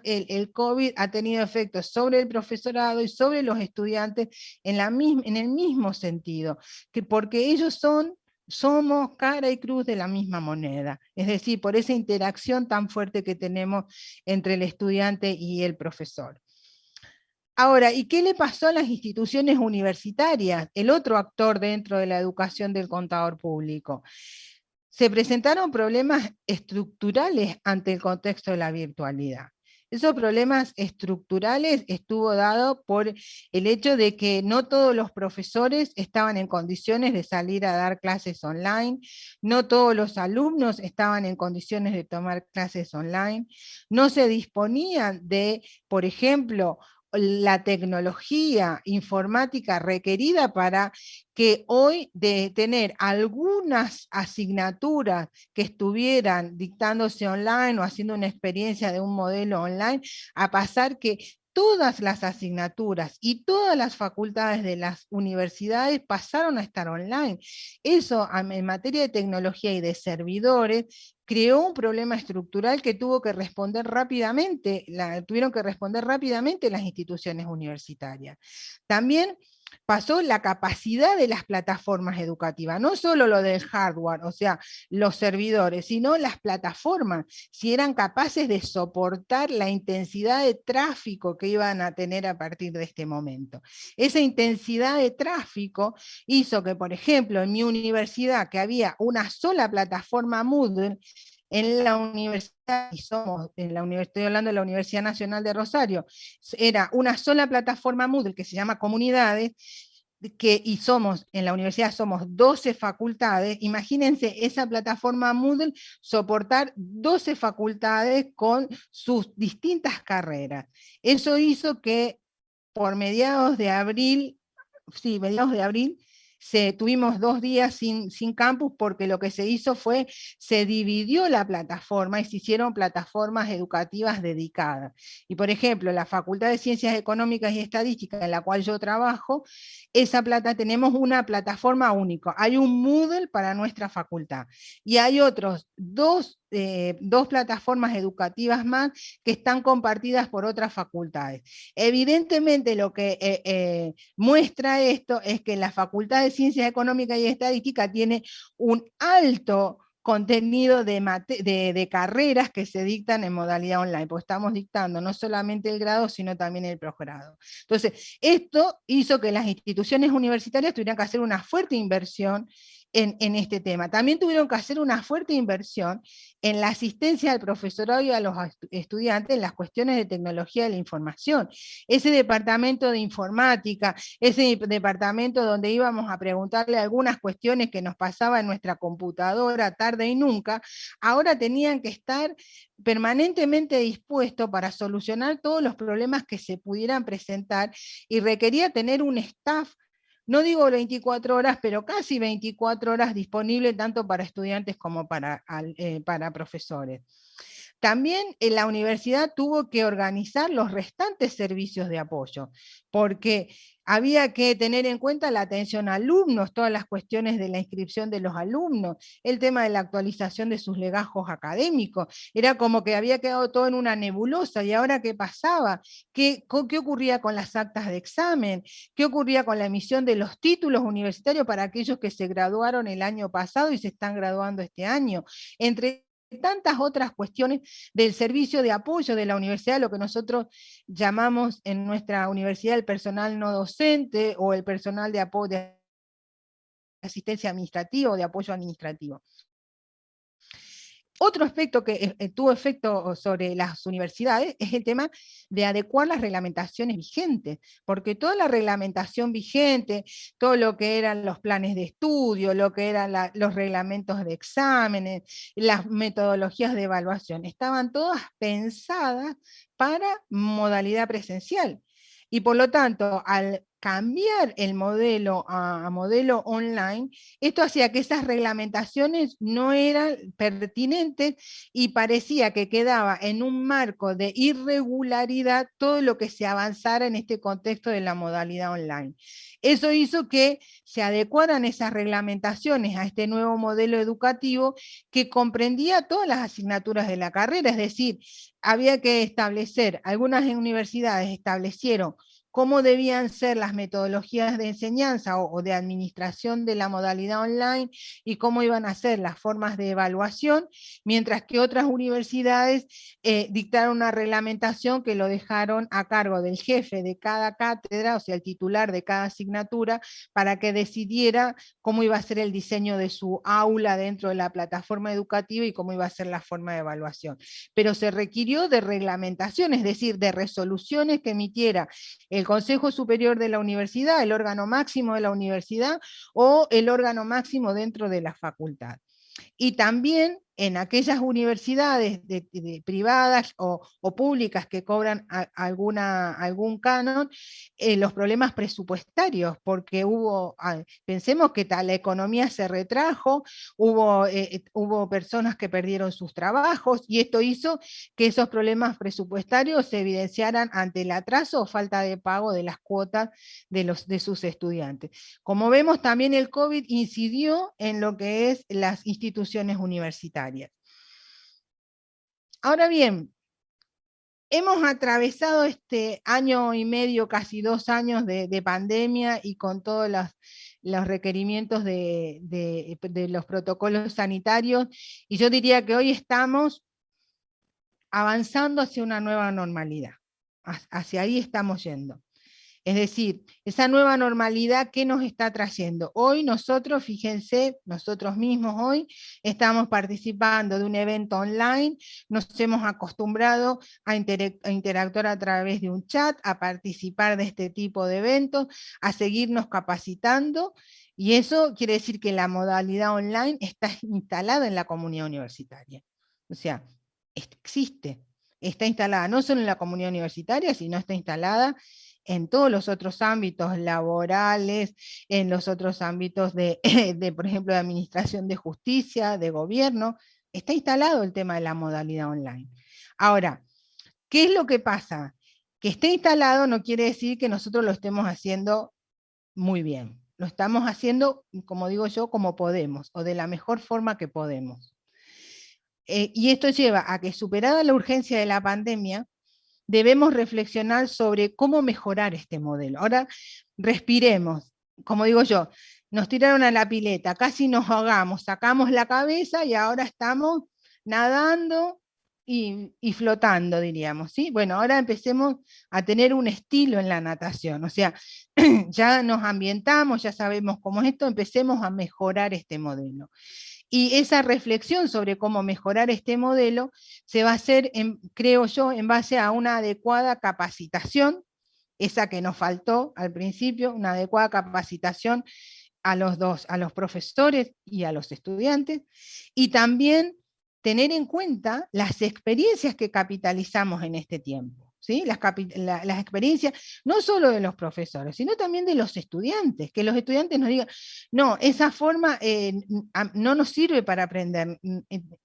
el COVID ha tenido efectos sobre el profesorado y sobre los estudiantes en el mismo sentido, que porque ellos somos cara y cruz de la misma moneda, es decir, por esa interacción tan fuerte que tenemos entre el estudiante y el profesor. Ahora, ¿y qué le pasó a las instituciones universitarias? El otro actor dentro de la educación del contador público. Se presentaron problemas estructurales ante el contexto de la virtualidad. Esos problemas estructurales estuvo dado por el hecho de que no todos los profesores estaban en condiciones de salir a dar clases online, no todos los alumnos estaban en condiciones de tomar clases online, no se disponían de, por ejemplo, la tecnología informática requerida para que hoy de tener algunas asignaturas que estuvieran dictándose online o haciendo una experiencia de un modelo online, a pasar que todas las asignaturas y todas las facultades de las universidades pasaron a estar online. Eso en materia de tecnología y de servidores creó un problema estructural que tuvieron que responder rápidamente las instituciones universitarias. También pasó la capacidad de las plataformas educativas, no solo lo del hardware, o sea, los servidores, sino las plataformas, si eran capaces de soportar la intensidad de tráfico que iban a tener a partir de este momento. Esa intensidad de tráfico hizo que, por ejemplo, en mi universidad, que había una sola plataforma Moodle, en la universidad, estoy hablando de la Universidad Nacional de Rosario, era una sola plataforma Moodle que se llama Comunidades, y en la universidad somos 12 facultades, imagínense esa plataforma Moodle soportar 12 facultades con sus distintas carreras. Eso hizo que por mediados de abril, tuvimos 2 días sin campus, porque lo que se hizo fue, se dividió la plataforma y se hicieron plataformas educativas dedicadas. Y por ejemplo, la Facultad de Ciencias Económicas y Estadísticas, en la cual yo trabajo, tenemos una plataforma única. Hay un Moodle para nuestra facultad. Y hay otros 2 dos plataformas educativas más que están compartidas por otras facultades. Evidentemente lo que muestra esto es que la Facultad de Ciencias Económicas y Estadística tiene un alto contenido de carreras que se dictan en modalidad online, porque estamos dictando no solamente el grado, sino también el posgrado. Entonces, esto hizo que las instituciones universitarias tuvieran que hacer una fuerte inversión en este tema. También tuvieron que hacer una fuerte inversión en la asistencia al profesorado y a los estudiantes en las cuestiones de tecnología de la información. Ese departamento de informática, ese departamento donde íbamos a preguntarle algunas cuestiones que nos pasaban en nuestra computadora tarde y nunca, ahora tenían que estar permanentemente dispuestos para solucionar todos los problemas que se pudieran presentar y requería tener un staff, no digo 24 horas, pero casi 24 horas disponible tanto para estudiantes como para profesores. También la universidad tuvo que organizar los restantes servicios de apoyo, porque había que tener en cuenta la atención a alumnos, todas las cuestiones de la inscripción de los alumnos, el tema de la actualización de sus legajos académicos. Era como que había quedado todo en una nebulosa, y ahora ¿qué pasaba? ¿Qué ocurría con las actas de examen? ¿Qué ocurría con la emisión de los títulos universitarios para aquellos que se graduaron el año pasado y se están graduando este año? Entre tantas otras cuestiones del servicio de apoyo de la universidad, lo que nosotros llamamos en nuestra universidad el personal no docente o el personal de apoyo de asistencia administrativa o de apoyo administrativo. Otro aspecto que tuvo efecto sobre las universidades es el tema de adecuar las reglamentaciones vigentes, porque toda la reglamentación vigente, todo lo que eran los planes de estudio, lo que eran los reglamentos de exámenes, las metodologías de evaluación, estaban todas pensadas para modalidad presencial. Y por lo tanto, al cambiar el modelo a modelo online, esto hacía que esas reglamentaciones no eran pertinentes y parecía que quedaba en un marco de irregularidad todo lo que se avanzara en este contexto de la modalidad online. Eso hizo que se adecuaran esas reglamentaciones a este nuevo modelo educativo que comprendía todas las asignaturas de la carrera, es decir, había que establecer, algunas universidades establecieron cómo debían ser las metodologías de enseñanza o de administración de la modalidad online y cómo iban a ser las formas de evaluación, mientras que otras universidades dictaron una reglamentación que lo dejaron a cargo del jefe de cada cátedra, o sea, el titular de cada asignatura, para que decidiera cómo iba a ser el diseño de su aula dentro de la plataforma educativa y cómo iba a ser la forma de evaluación. Pero se requirió de reglamentación, es decir, de resoluciones que emitiera el Consejo Superior de la Universidad, el órgano máximo de la universidad o el órgano máximo dentro de la facultad. Y también en aquellas universidades privadas o públicas que cobran algún canon, los problemas presupuestarios, porque pensemos que la economía se retrajo, hubo personas que perdieron sus trabajos, y esto hizo que esos problemas presupuestarios se evidenciaran ante el atraso o falta de pago de las cuotas de sus estudiantes. Como vemos, también el COVID incidió en lo que es las instituciones universitarias. Ahora bien, hemos atravesado este año y medio, casi 2 años de pandemia, y con todos los requerimientos de los protocolos sanitarios, y yo diría que hoy estamos avanzando hacia una nueva normalidad. Hacia ahí estamos yendo. Es decir, esa nueva normalidad, ¿qué nos está trayendo? Hoy nosotros, fíjense, nosotros mismos hoy estamos participando de un evento online, nos hemos acostumbrado a interactuar a través de un chat, a participar de este tipo de eventos, a seguirnos capacitando, y eso quiere decir que la modalidad online está instalada en la comunidad universitaria. O sea, existe, está instalada no solo en la comunidad universitaria, sino está instalada en todos los otros ámbitos laborales, en los otros ámbitos por ejemplo, de administración de justicia, de gobierno. Está instalado el tema de la modalidad online. Ahora, ¿qué es lo que pasa? Que esté instalado no quiere decir que nosotros lo estemos haciendo muy bien. Lo estamos haciendo, como digo yo, como podemos, o de la mejor forma que podemos. Y esto lleva a que, superada la urgencia de la pandemia, debemos reflexionar sobre cómo mejorar este modelo. Ahora, respiremos, como digo yo, nos tiraron a la pileta, casi nos ahogamos, sacamos la cabeza y ahora estamos nadando y flotando, diríamos, ¿sí? Bueno, ahora empecemos a tener un estilo en la natación, o sea, ya nos ambientamos, ya sabemos cómo es esto, empecemos a mejorar este modelo. Y esa reflexión sobre cómo mejorar este modelo se va a hacer, creo yo, en base a una adecuada capacitación, esa que nos faltó al principio, una adecuada capacitación a los profesores y a los estudiantes, y también tener en cuenta las experiencias que capitalizamos en este tiempo. ¿Sí? Las experiencias no solo de los profesores, sino también de los estudiantes, que los estudiantes nos digan, no, esa forma no nos sirve para aprender,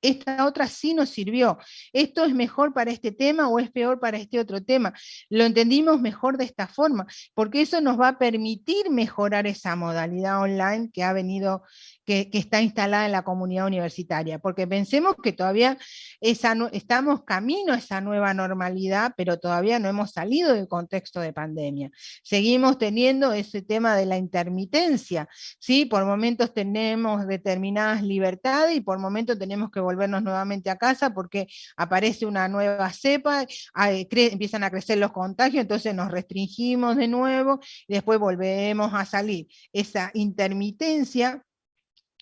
esta otra sí nos sirvió, esto es mejor para este tema o es peor para este otro tema, lo entendimos mejor de esta forma, porque eso nos va a permitir mejorar esa modalidad online que ha venido, que está instalada en la comunidad universitaria, porque pensemos que todavía estamos camino a esa nueva normalidad, pero todavía no hemos salido del contexto de pandemia. Seguimos teniendo ese tema de la intermitencia, ¿sí? Por momentos tenemos determinadas libertades y por momentos tenemos que volvernos nuevamente a casa porque aparece una nueva cepa, empiezan a crecer los contagios, entonces nos restringimos de nuevo y después volvemos a salir. Esa intermitencia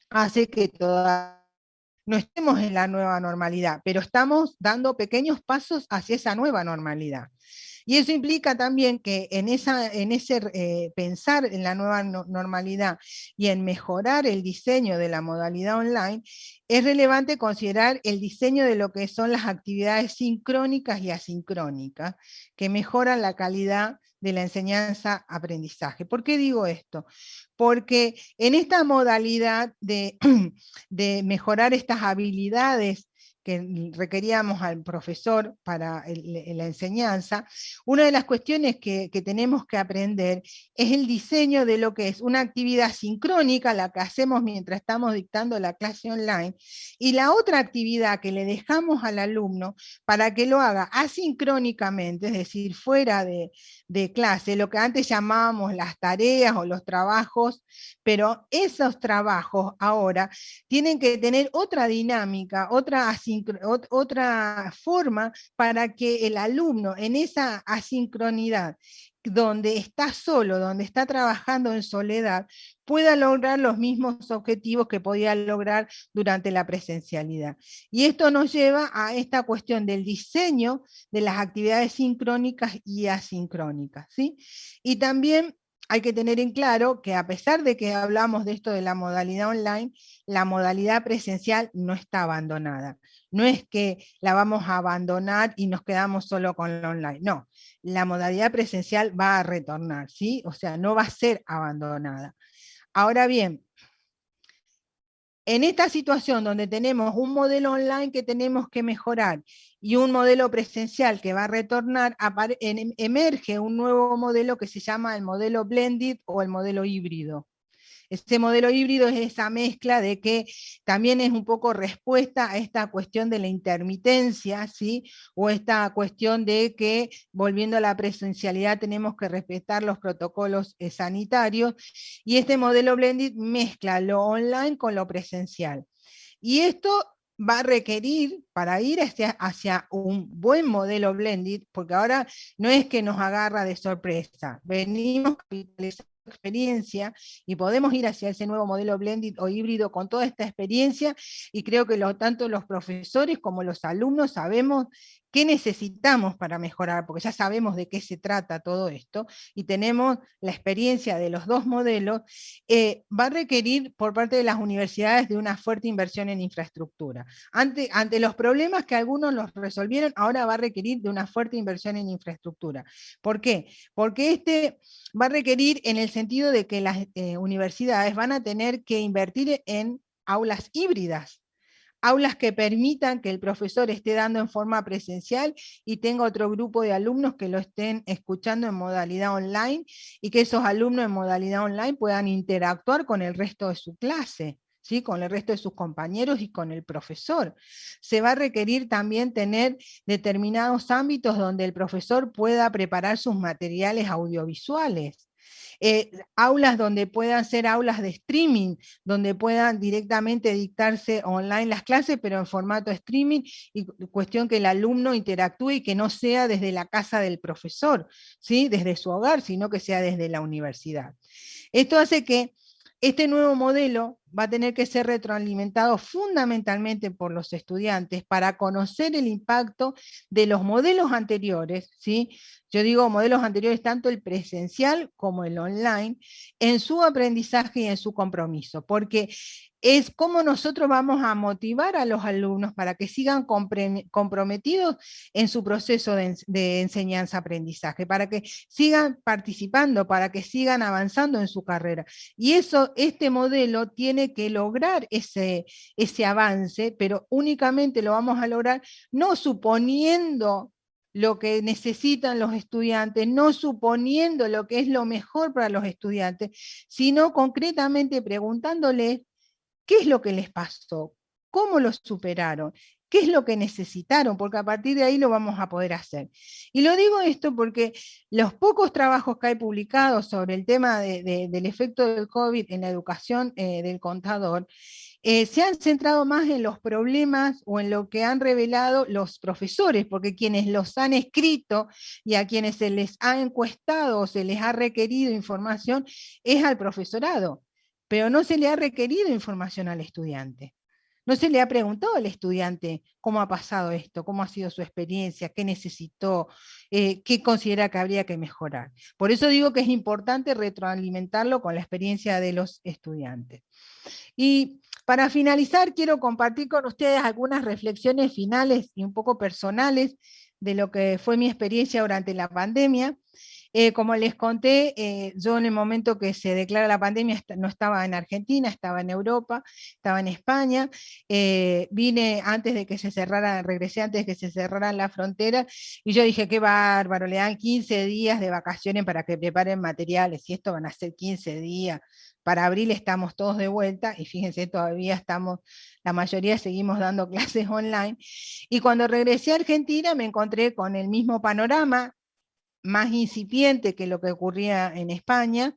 hace que no estemos en la nueva normalidad, pero estamos dando pequeños pasos hacia esa nueva normalidad. Y eso implica también que en ese pensar en la nueva normalidad y en mejorar el diseño de la modalidad online, es relevante considerar el diseño de lo que son las actividades sincrónicas y asincrónicas, que mejoran la calidad de la enseñanza-aprendizaje. ¿Por qué digo esto? Porque en esta modalidad de mejorar estas habilidades que requeríamos al profesor para la enseñanza, una de las cuestiones que tenemos que aprender es el diseño de lo que es una actividad sincrónica, la que hacemos mientras estamos dictando la clase online, y la otra actividad que le dejamos al alumno para que lo haga asincrónicamente, es decir, fuera de clase, lo que antes llamábamos las tareas o los trabajos, pero esos trabajos ahora tienen que tener otra dinámica, otra forma para que el alumno en esa asincronidad, donde está solo, donde está trabajando en soledad, pueda lograr los mismos objetivos que podía lograr durante la presencialidad. Y esto nos lleva a esta cuestión del diseño de las actividades sincrónicas y asincrónicas, ¿sí? Y también hay que tener en claro que, a pesar de que hablamos de esto de la modalidad online, la modalidad presencial no está abandonada. No es que la vamos a abandonar y nos quedamos solo con la online. No, la modalidad presencial va a retornar, ¿sí? O sea, no va a ser abandonada. Ahora bien, en esta situación donde tenemos un modelo online que tenemos que mejorar y un modelo presencial que va a retornar, emerge un nuevo modelo que se llama el modelo blended o el modelo híbrido. Este modelo híbrido es esa mezcla de que también es un poco respuesta a esta cuestión de la intermitencia, ¿sí? O esta cuestión de que, volviendo a la presencialidad, tenemos que respetar los protocolos sanitarios, y este modelo blended mezcla lo online con lo presencial. Y esto va a requerir, para ir hacia un buen modelo blended, porque ahora no es que nos agarra de sorpresa, venimos capitalizando experiencia y podemos ir hacia ese nuevo modelo blended o híbrido con toda esta experiencia, y creo que tanto los profesores como los alumnos sabemos qué necesitamos para mejorar, porque ya sabemos de qué se trata todo esto, y tenemos la experiencia de los dos modelos. Va a requerir por parte de las universidades de una fuerte inversión en infraestructura. Ante los problemas que algunos los resolvieron, ahora va a requerir de una fuerte inversión en infraestructura. ¿Por qué? Porque va a requerir en el sentido de que las universidades van a tener que invertir en aulas híbridas, aulas que permitan que el profesor esté dando en forma presencial y tenga otro grupo de alumnos que lo estén escuchando en modalidad online, y que esos alumnos en modalidad online puedan interactuar con el resto de su clase, ¿sí? Con el resto de sus compañeros y con el profesor. Se va a requerir también tener determinados ámbitos donde el profesor pueda preparar sus materiales audiovisuales. Aulas donde puedan ser aulas de streaming, donde puedan directamente dictarse online las clases, pero en formato streaming, y cuestión que el alumno interactúe y que no sea desde la casa del profesor, ¿sí? Desde su hogar, sino que sea desde la universidad. Esto hace que este nuevo modelo va a tener que ser retroalimentado fundamentalmente por los estudiantes para conocer el impacto de los modelos anteriores, ¿sí? Yo digo modelos anteriores, tanto el presencial como el online, en su aprendizaje y en su compromiso, porque es cómo nosotros vamos a motivar a los alumnos para que sigan comprometidos en su proceso de enseñanza-aprendizaje, para que sigan participando, para que sigan avanzando en su carrera. Y eso, este modelo tiene que lograr ese avance, pero únicamente lo vamos a lograr no suponiendo lo que necesitan los estudiantes, no suponiendo lo que es lo mejor para los estudiantes, sino concretamente preguntándoles qué es lo que les pasó, cómo lo superaron, qué es lo que necesitaron, porque a partir de ahí lo vamos a poder hacer. Y lo digo esto porque los pocos trabajos que hay publicados sobre el tema del efecto del COVID en la educación del contador, se han centrado más en los problemas o en lo que han revelado los profesores, porque quienes los han escrito y a quienes se les ha encuestado o se les ha requerido información es al profesorado, pero no se le ha requerido información al estudiante. No se le ha preguntado al estudiante cómo ha pasado esto, cómo ha sido su experiencia, qué necesitó, qué considera que habría que mejorar. Por eso digo que es importante retroalimentarlo con la experiencia de los estudiantes. Y para finalizar, quiero compartir con ustedes algunas reflexiones finales y un poco personales de lo que fue mi experiencia durante la pandemia. Como les conté, yo en el momento que se declara la pandemia no estaba en Argentina, estaba en Europa, estaba en España, vine antes de que se cerrara, regresé antes de que se cerraran las fronteras, y yo dije, qué bárbaro, le dan 15 días de vacaciones para que preparen materiales, y esto van a ser 15 días, para abril estamos todos de vuelta, y fíjense, todavía estamos, la mayoría seguimos dando clases online, y cuando regresé a Argentina me encontré con el mismo panorama, más incipiente que lo que ocurría en España,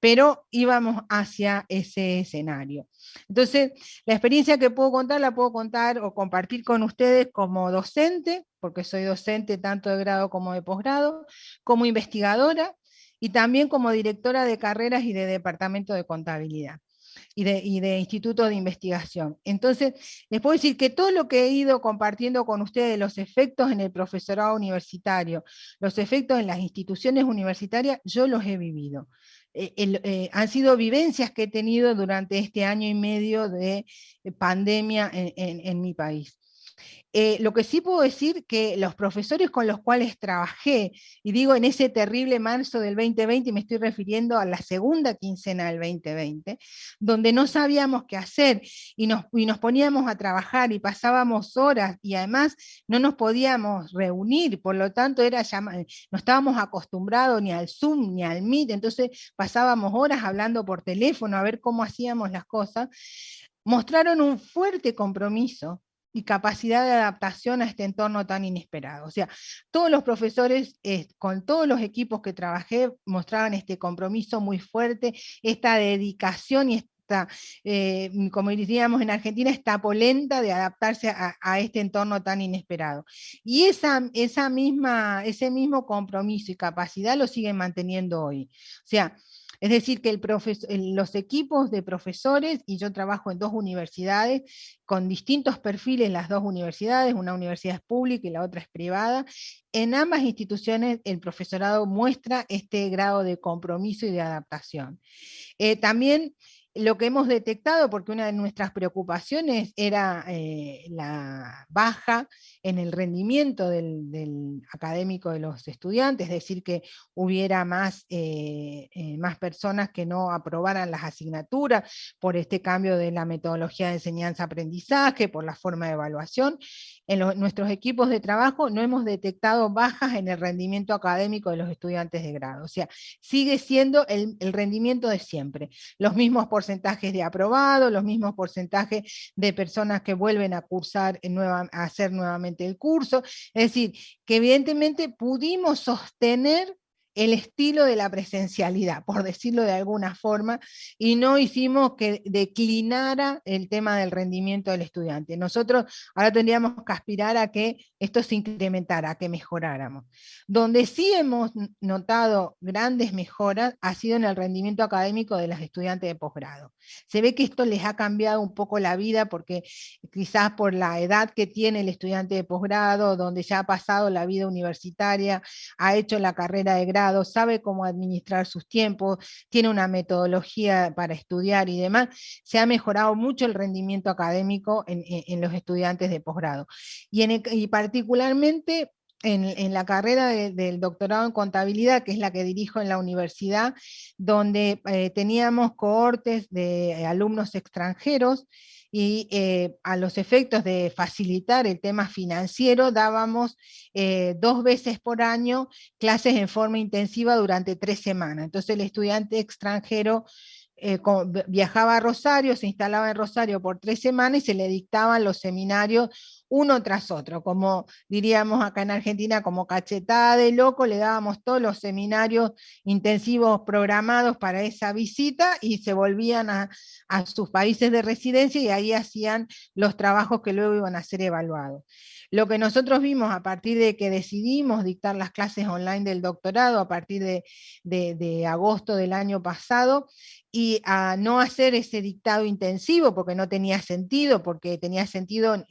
pero íbamos hacia ese escenario. Entonces, la experiencia que puedo contar, la puedo contar o compartir con ustedes como docente, porque soy docente tanto de grado como de posgrado, como investigadora, y también como directora de carreras y de departamento de contabilidad y de institutos de investigación. Entonces, les puedo decir que todo lo que he ido compartiendo con ustedes, los efectos en el profesorado universitario, los efectos en las instituciones universitarias, yo los he vivido. Han sido vivencias que he tenido durante este año y medio de pandemia en mi país. Lo que sí puedo decir que los profesores con los cuales trabajé, y digo en ese terrible marzo del 2020, y me estoy refiriendo a la segunda quincena del 2020, donde no sabíamos qué hacer y nos poníamos a trabajar y pasábamos horas y además no nos podíamos reunir, por lo tanto no estábamos acostumbrados ni al Zoom ni al Meet, entonces pasábamos horas hablando por teléfono a ver cómo hacíamos las cosas, mostraron un fuerte compromiso y capacidad de adaptación a este entorno tan inesperado. O sea, todos los profesores, con todos los equipos que trabajé, mostraban este compromiso muy fuerte, esta dedicación y esta, como diríamos en Argentina, esta polenta de adaptarse a este entorno tan inesperado. Y ese mismo compromiso y capacidad lo siguen manteniendo hoy. O sea, es decir, que los equipos de profesores, y yo trabajo en 2 universidades, con distintos perfiles las 2 universidades, una universidad es pública y la otra es privada, en ambas instituciones el profesorado muestra este grado de compromiso y de adaptación. También lo que hemos detectado, porque una de nuestras preocupaciones era la baja en el rendimiento del académico de los estudiantes, es decir, que hubiera más personas que no aprobaran las asignaturas por este cambio de la metodología de enseñanza-aprendizaje, por la forma de evaluación. En nuestros equipos de trabajo no hemos detectado bajas en el rendimiento académico de los estudiantes de grado, o sea, sigue siendo el rendimiento de siempre, los mismos porcentajes porcentajes de aprobados, los mismos porcentajes de personas que vuelven a cursar, a hacer nuevamente el curso. Es decir, que evidentemente pudimos sostener el estilo de la presencialidad, por decirlo de alguna forma, y no hicimos que declinara el tema del rendimiento del estudiante. Nosotros ahora tendríamos que aspirar a que esto se incrementara, a que mejoráramos. Donde sí hemos notado grandes mejoras ha sido en el rendimiento académico de los estudiantes de posgrado. Se ve que esto les ha cambiado un poco la vida, porque quizás por la edad que tiene el estudiante de posgrado, donde ya ha pasado la vida universitaria, ha hecho la carrera de grado, sabe cómo administrar sus tiempos, tiene una metodología para estudiar y demás, se ha mejorado mucho el rendimiento académico en los estudiantes de posgrado. Y particularmente en la carrera del doctorado en contabilidad, que es la que dirijo en la universidad, donde teníamos cohortes de alumnos extranjeros, y a los efectos de facilitar el tema financiero, dábamos 2 veces por año clases en forma intensiva durante 3 semanas. Entonces el estudiante extranjero viajaba a Rosario, se instalaba en Rosario por 3 semanas y se le dictaban los seminarios uno tras otro, como diríamos acá en Argentina, como cachetada de loco, le dábamos todos los seminarios intensivos programados para esa visita, y se volvían a sus países de residencia, y ahí hacían los trabajos que luego iban a ser evaluados. Lo que nosotros vimos a partir de que decidimos dictar las clases online del doctorado, a partir de agosto del año pasado, y a no hacer ese dictado intensivo, porque no tenía sentido, porque tenía sentido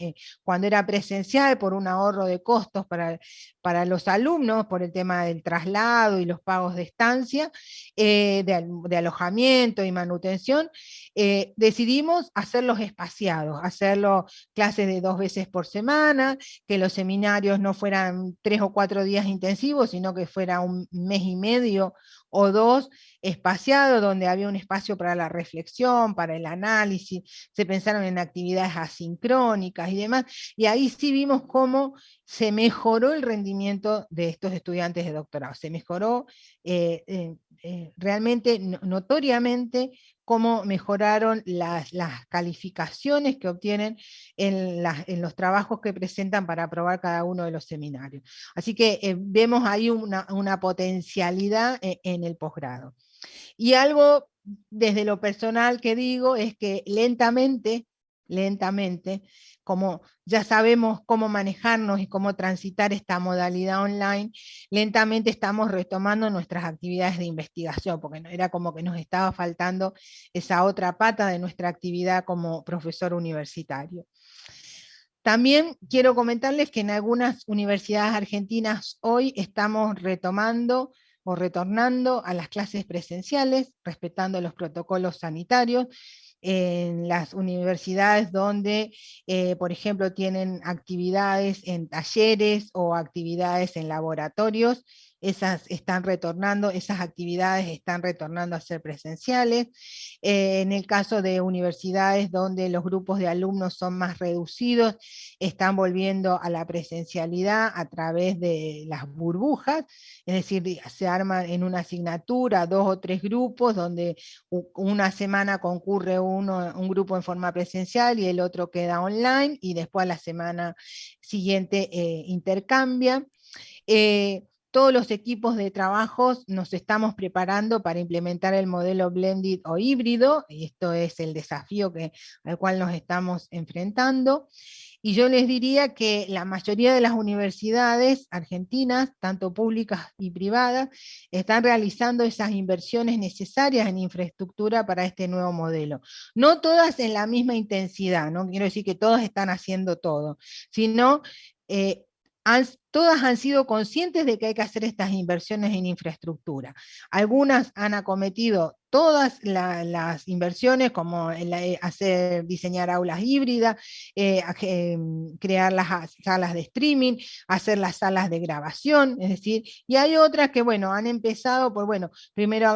cuando era presencial, por un ahorro de costos para los alumnos, por el tema del traslado y los pagos de estancia, de alojamiento y manutención, decidimos hacerlos espaciados, hacerlo clases de 2 veces por semana, que los seminarios no fueran 3 o 4 días intensivos, sino que fuera 1 mes y medio o 2 espaciado, donde había un espacio para la reflexión, para el análisis, se pensaron en actividades asincrónicas y demás, y ahí sí vimos cómo se mejoró el rendimiento de estos estudiantes de doctorado, se mejoró realmente, notoriamente, cómo mejoraron las calificaciones que obtienen en los trabajos que presentan para aprobar cada uno de los seminarios. Así que vemos ahí una potencialidad en el posgrado. Y algo desde lo personal que digo es que lentamente, como ya sabemos cómo manejarnos y cómo transitar esta modalidad online, lentamente estamos retomando nuestras actividades de investigación, porque era como que nos estaba faltando esa otra pata de nuestra actividad como profesor universitario. También quiero comentarles que en algunas universidades argentinas hoy estamos retomando o retornando a las clases presenciales, respetando los protocolos sanitarios. En las universidades donde, por ejemplo, tienen actividades en talleres o actividades en laboratorios, esas actividades están retornando a ser presenciales. En el caso de universidades donde los grupos de alumnos son más reducidos, están volviendo a la presencialidad a través de las burbujas, es decir, se arman en una asignatura 2 o 3 grupos, donde una semana concurre un grupo en forma presencial y el otro queda online, y después a la semana siguiente intercambia. Todos los equipos de trabajo nos estamos preparando para implementar el modelo blended o híbrido, y esto es el desafío al cual nos estamos enfrentando. Y yo les diría que la mayoría de las universidades argentinas, tanto públicas y privadas, están realizando esas inversiones necesarias en infraestructura para este nuevo modelo. No todas en la misma intensidad, no quiero decir que todas están haciendo todo, sino todas han sido conscientes de que hay que hacer estas inversiones en infraestructura. Algunas han acometido todas las inversiones, como diseñar aulas híbridas, crear las salas de streaming, hacer las salas de grabación, es decir, y hay otras que, bueno, han empezado por, bueno, primero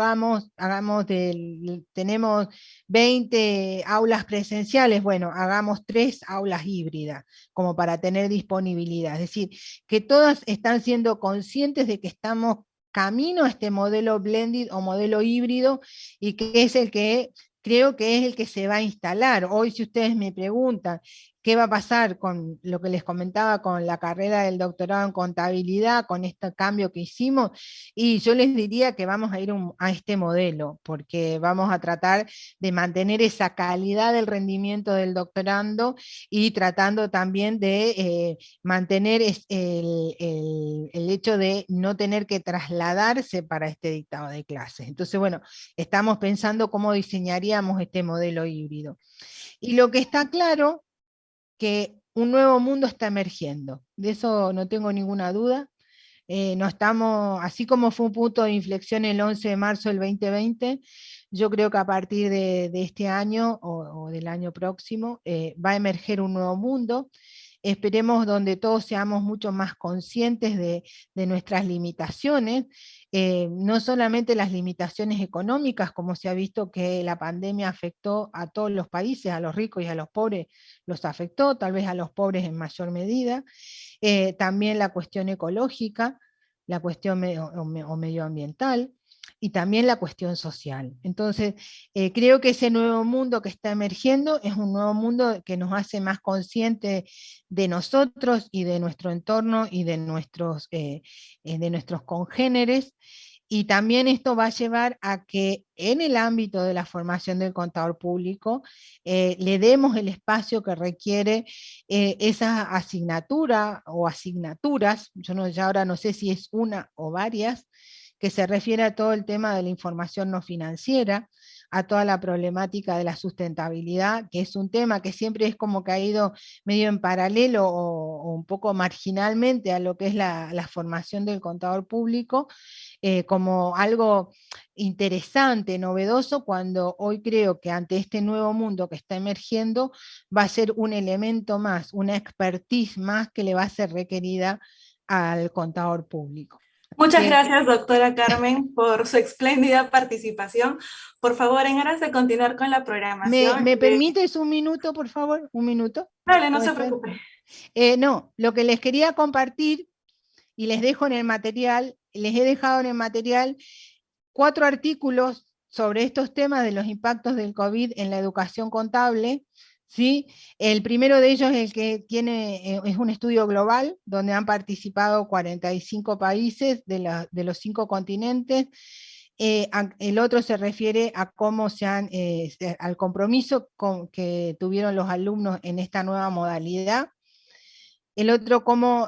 tenemos 20 aulas presenciales, bueno, hagamos 3 aulas híbridas, como para tener disponibilidad, es decir, que todas están siendo conscientes de que estamos camino a este modelo blended o modelo híbrido, y que es el que creo que es el que se va a instalar. Hoy, si ustedes me preguntan qué va a pasar con lo que les comentaba con la carrera del doctorado en contabilidad, con este cambio que hicimos, y yo les diría que vamos a ir a este modelo, porque vamos a tratar de mantener esa calidad del rendimiento del doctorando y tratando también de mantener el hecho de no tener que trasladarse para este dictado de clases. Entonces, bueno, estamos pensando cómo diseñaríamos este modelo híbrido. Y lo que está claro, que un nuevo mundo está emergiendo, de eso no tengo ninguna duda. No estamos, así como fue un punto de inflexión el 11 de marzo del 2020, yo creo que a partir de este año o del año próximo va a emerger un nuevo mundo. Esperemos donde todos seamos mucho más conscientes de nuestras limitaciones, no solamente las limitaciones económicas, como se ha visto que la pandemia afectó a todos los países, a los ricos y a los pobres los afectó, tal vez a los pobres en mayor medida, también la cuestión ecológica, la cuestión medioambiental, y también la cuestión social. Entonces, creo que ese nuevo mundo que está emergiendo es un nuevo mundo que nos hace más conscientes de nosotros y de nuestro entorno y de nuestros congéneres, y también esto va a llevar a que en el ámbito de la formación del contador público le demos el espacio que requiere esa asignatura o asignaturas, ya ahora no sé si es una o varias, que se refiere a todo el tema de la información no financiera, a toda la problemática de la sustentabilidad, que es un tema que siempre es como que ha ido medio en paralelo o un poco marginalmente a lo que es la formación del contador público, como algo interesante, novedoso, cuando hoy creo que ante este nuevo mundo que está emergiendo va a ser un elemento más, una expertise más que le va a ser requerida al contador público. Muchas gracias, doctora Carmen, por su espléndida participación. Por favor, en aras de continuar con la programación. ¿Me permites un minuto, por favor? ¿Un minuto? Dale, no se ¿Puede ser? preocupe. No, lo que les quería compartir, y les dejo en el material, les he dejado en el material 4 artículos sobre estos temas de los impactos del COVID en la educación contable, ¿sí? El primero de ellos es el que es un estudio global, donde han participado 45 países de los 5 continentes. El otro se refiere a cómo al compromiso que tuvieron los alumnos en esta nueva modalidad. El otro, cómo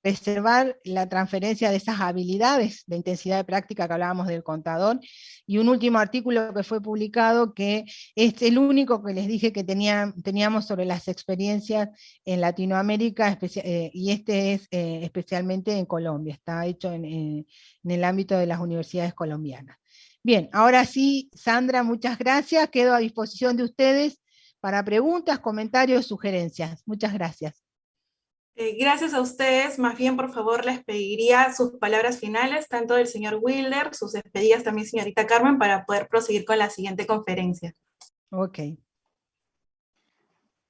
preservar la transferencia de esas habilidades de intensidad de práctica que hablábamos del contador, y un último artículo que fue publicado, que es el único que les dije que teníamos sobre las experiencias en Latinoamérica, y este es especialmente en Colombia, está hecho en el ámbito de las universidades colombianas. Bien, ahora sí, Sandra, muchas gracias, quedo a disposición de ustedes para preguntas, comentarios, sugerencias. Muchas gracias. Gracias a ustedes. Más bien, por favor, les pediría sus palabras finales, tanto del señor Wilder, sus despedidas también, señorita Carmen, para poder proseguir con la siguiente conferencia. Ok.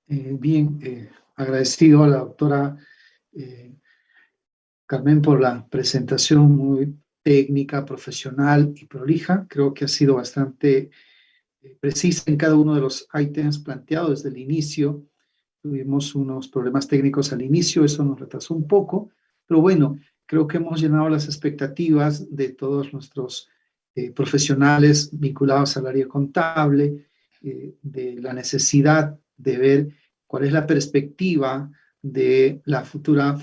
Bien, agradecido a la doctora Carmen por la presentación muy técnica, profesional y prolija. Creo que ha sido bastante precisa en cada uno de los ítems planteados desde el inicio. Tuvimos unos problemas técnicos al inicio, eso nos retrasó un poco, pero bueno, creo que hemos llenado las expectativas de todos nuestros profesionales vinculados al área contable, de la necesidad de ver cuál es la perspectiva de la futura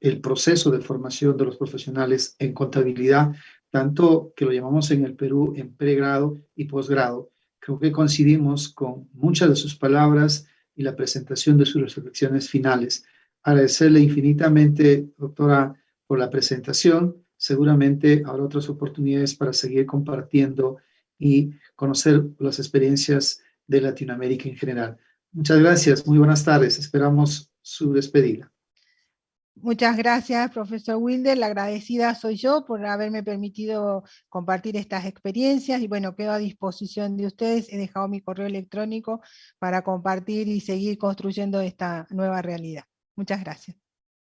el proceso de formación de los profesionales en contabilidad, tanto que lo llamamos en el Perú en pregrado y posgrado. Creo que coincidimos con muchas de sus palabras y la presentación de sus reflexiones finales. Agradecerle infinitamente, doctora, por la presentación. Seguramente habrá otras oportunidades para seguir compartiendo y conocer las experiencias de Latinoamérica en general. Muchas gracias, muy buenas tardes. Esperamos su despedida. Muchas gracias, profesor Wilder. La agradecida soy yo por haberme permitido compartir estas experiencias, y bueno, quedo a disposición de ustedes. He dejado mi correo electrónico para compartir y seguir construyendo esta nueva realidad. Muchas gracias.